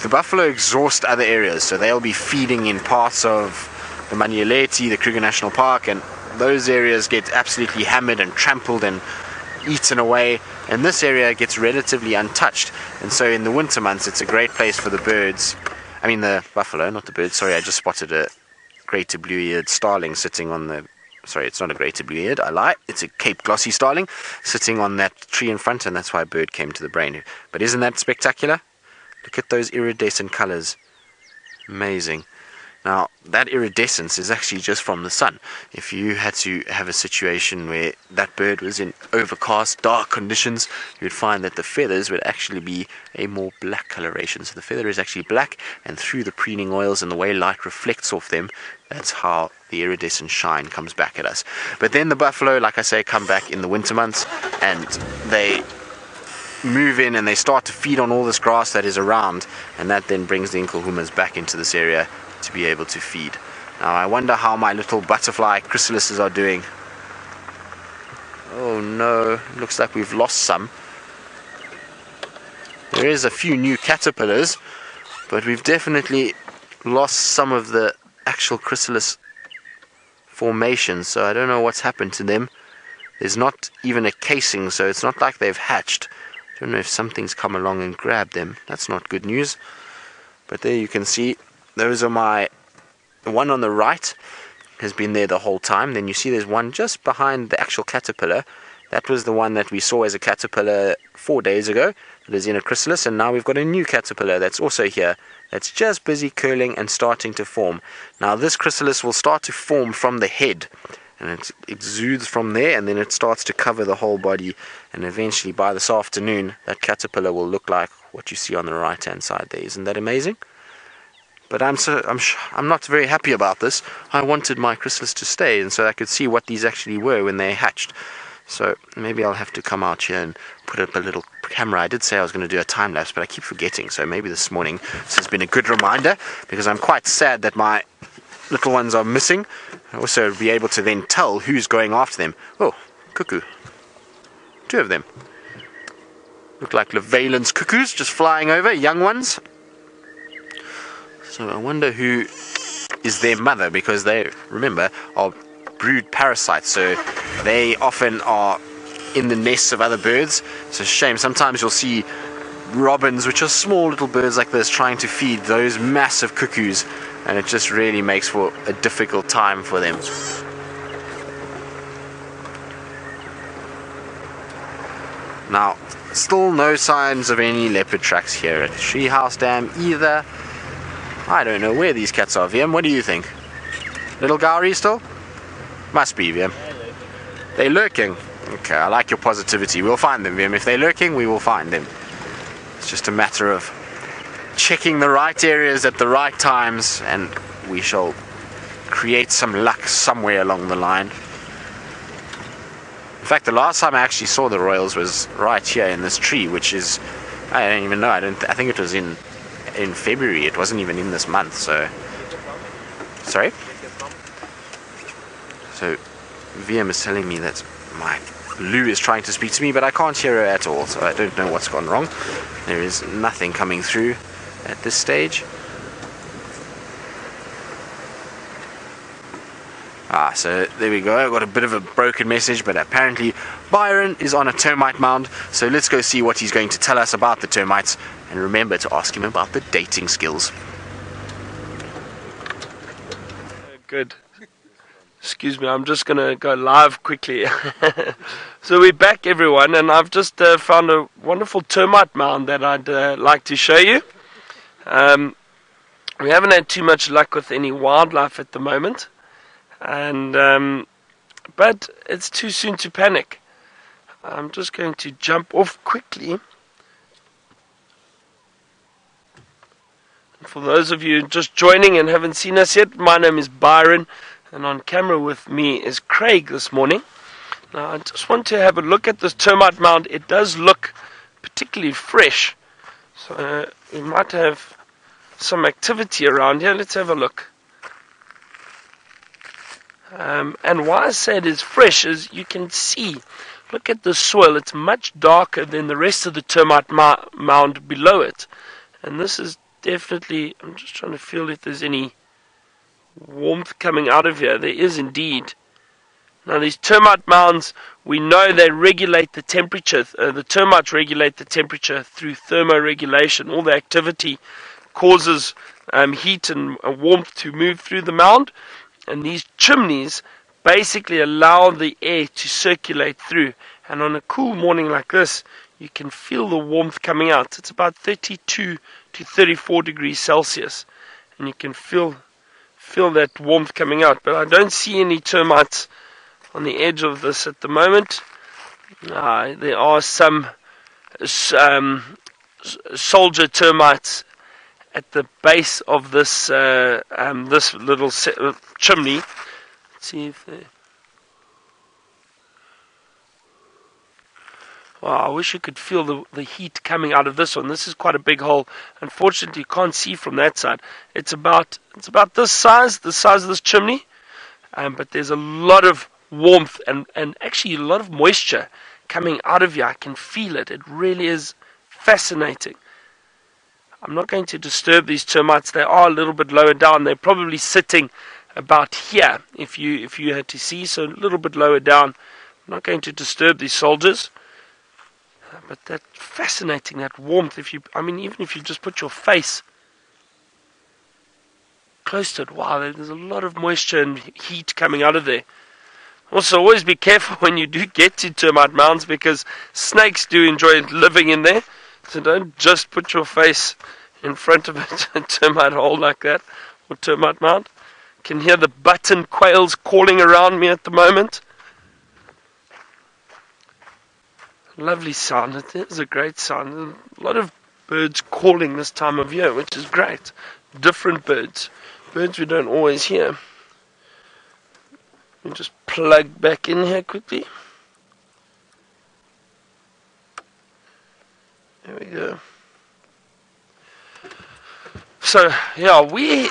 the buffalo exhaust other areas, so they'll be feeding in parts of the Manialeti, the Kruger National Park, and those areas get absolutely hammered and trampled and eaten away, and this area gets relatively untouched. And so in the winter months, it's a great place for the birds. I mean the buffalo, not the birds. Sorry, I just spotted a greater blue-eared starling sitting on the... Sorry, it's not a greater blue-eared, I lie. It's a Cape glossy starling sitting on that tree in front, and that's why a bird came to the brain. But isn't that spectacular? Look at those iridescent colors. Amazing. Now, that iridescence is actually just from the sun. If you had to have a situation where that bird was in overcast, dark conditions, you would find that the feathers would actually be a more black coloration. So the feather is actually black, and through the preening oils and the way light reflects off them, that's how the iridescent shine comes back at us. But then the buffalo, like I say, come back in the winter months, and they move in and they start to feed on all this grass that is around, and that then brings the inkalhumas back into this area to be able to feed. Now I wonder how my little butterfly chrysalises are doing. Oh no, looks like we've lost some. There is a few new caterpillars, but we've definitely lost some of the actual chrysalis formation, so I don't know what's happened to them. There's not even a casing, so it's not like they've hatched. I don't know if something's come along and grabbed them. That's not good news. But there you can see, those are the one on the right has been there the whole time. Then you see there's one just behind the actual caterpillar. That was the one that we saw as a caterpillar 4 days ago. It is in a chrysalis, and now we've got a new caterpillar that's also here. That's just busy curling and starting to form. Now this chrysalis will start to form from the head, and it exudes from there, and then it starts to cover the whole body, and eventually by this afternoon that caterpillar will look like what you see on the right hand side there. Isn't that amazing? But I'm not very happy about this. I wanted my chrysalis to stay, and so I could see what these actually were when they hatched. So maybe I'll have to come out here and put up a little camera. I did say I was going to do a time lapse, but I keep forgetting. So maybe this morning this has been a good reminder, because I'm quite sad that my little ones are missing. I'll also be able to then tell who's going after them. Oh, cuckoo. 2 of them. Look like Levalen's cuckoos just flying over, young ones. So I wonder who is their mother, because they, remember, are brood parasites, so they often are in the nests of other birds. It's a shame. Sometimes you'll see robins, which are small little birds like this, trying to feed those massive cuckoos, and it just really makes for a difficult time for them. Now, still no signs of any leopard tracks here at Treehouse Dam either. I don't know where these cats are, VM. What do you think? Little Gowrie still? Must be, VM. They're lurking. Okay, I like your positivity. We'll find them, VM. If they're lurking, we will find them. It's just a matter of checking the right areas at the right times, and we shall create some luck somewhere along the line. In fact, the last time I actually saw the royals was right here in this tree, which is, I don't even know. I think it was in February. It wasn't even in this month, so sorry. So VM is telling me that my Lou is trying to speak to me, but I can't hear her at all, so I don't know what's gone wrong. There is nothing coming through at this stage. So there we go. I got a bit of a broken message, but apparently Byron is on a termite mound, so let's go see what he's going to tell us about the termites, and remember to ask him about the dating skills. Good. Excuse me, I'm just gonna go live quickly. So we're back, everyone, and I've just found a wonderful termite mound that I'd like to show you. We haven't had too much luck with any wildlife at the moment, and but it's too soon to panic. I'm just going to jump off quickly and For those of you just joining and haven't seen us yet, my name is Byron, and on camera with me is Craig this morning. Now I just want to have a look at this termite mound. It does look particularly fresh, so we might have some activity around here. Let's have a look. And why I say it is fresh is you can see, look at the soil, it's much darker than the rest of the termite mound below it. And this is definitely, I'm just trying to feel if there's any warmth coming out of here. There is indeed. Now these termite mounds, we know they regulate the temperature. The termites regulate the temperature through thermoregulation. All the activity causes heat and warmth to move through the mound. And these chimneys basically allow the air to circulate through. And on a cool morning like this, you can feel the warmth coming out. It's about 32 to 34 degrees Celsius. And you can feel that warmth coming out. But I don't see any termites on the edge of this at the moment. There are some soldier termites at the base of this this little chimney. Let's see if they... Wow, I wish you could feel the heat coming out of this one. This is quite a big hole. Unfortunately, you can't see from that side. It's about this size, the size of this chimney. But there's a lot of warmth and actually a lot of moisture coming out of here. I can feel it. It really is fascinating. I'm not going to disturb these termites. They are a little bit lower down. They're probably sitting about here if you had to see, so a little bit lower down. I'm not going to disturb these soldiers. But that fascinating, that warmth. Even if you just put your face close to it, wow, there's a lot of moisture and heat coming out of there. Also, always be careful when you do get to termite mounds, because snakes do enjoy living in there. So don't just put your face in front of a termite hole like that, or termite mound. You can hear the button quails calling around me at the moment. Lovely sound. It is a great sound. A lot of birds calling this time of year, which is great. Different birds. Birds we don't always hear. Let me just plug back in here quickly. There we go. So, yeah, we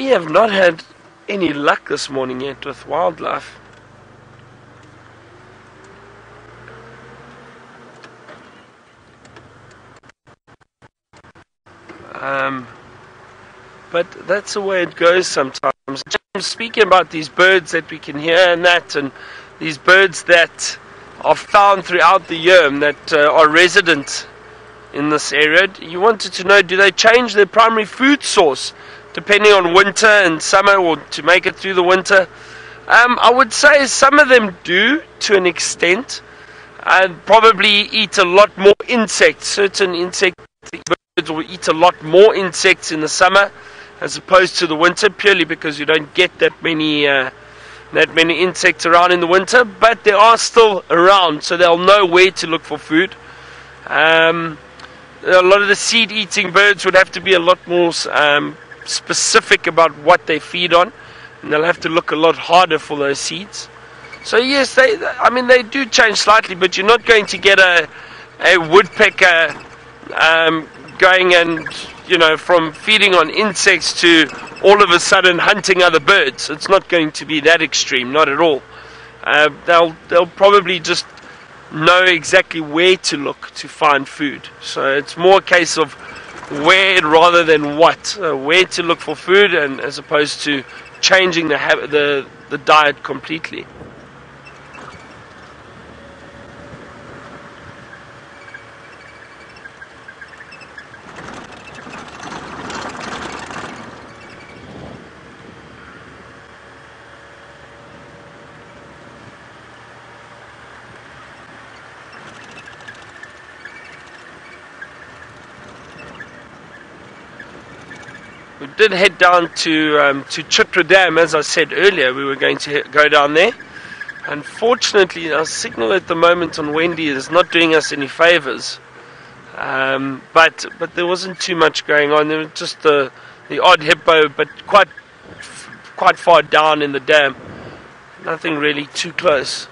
have not had any luck this morning yet with wildlife. But that's the way it goes sometimes. I'm speaking about these birds that we can hear and these birds that are found throughout the year and that are resident in this area. You wanted to know, do they change their primary food source depending on winter and summer, or to make it through the winter? I would say some of them do to an extent, and probably eat a lot more insects. Certain insect birds will eat a lot more insects in the summer as opposed to the winter, purely because you don't get that many insects around in the winter. But they are still around, so they'll know where to look for food. A lot of the seed-eating birds would have to be a lot more specific about what they feed on, and they'll have to look a lot harder for those seeds. So yes, they do change slightly, but you're not going to get a woodpecker going and, from feeding on insects to all of a sudden hunting other birds. It's not going to be that extreme, not at all. They'll probably just know exactly where to look to find food. So it's more a case of where rather than what. Where to look for food, and as opposed to changing the diet completely. We did head down to Chitwa Dam. As I said earlier, we were going to go down there. Unfortunately, our signal at the moment on Wendy is not doing us any favors. But there wasn't too much going on. There was just the odd hippo, but quite far down in the dam. Nothing really too close.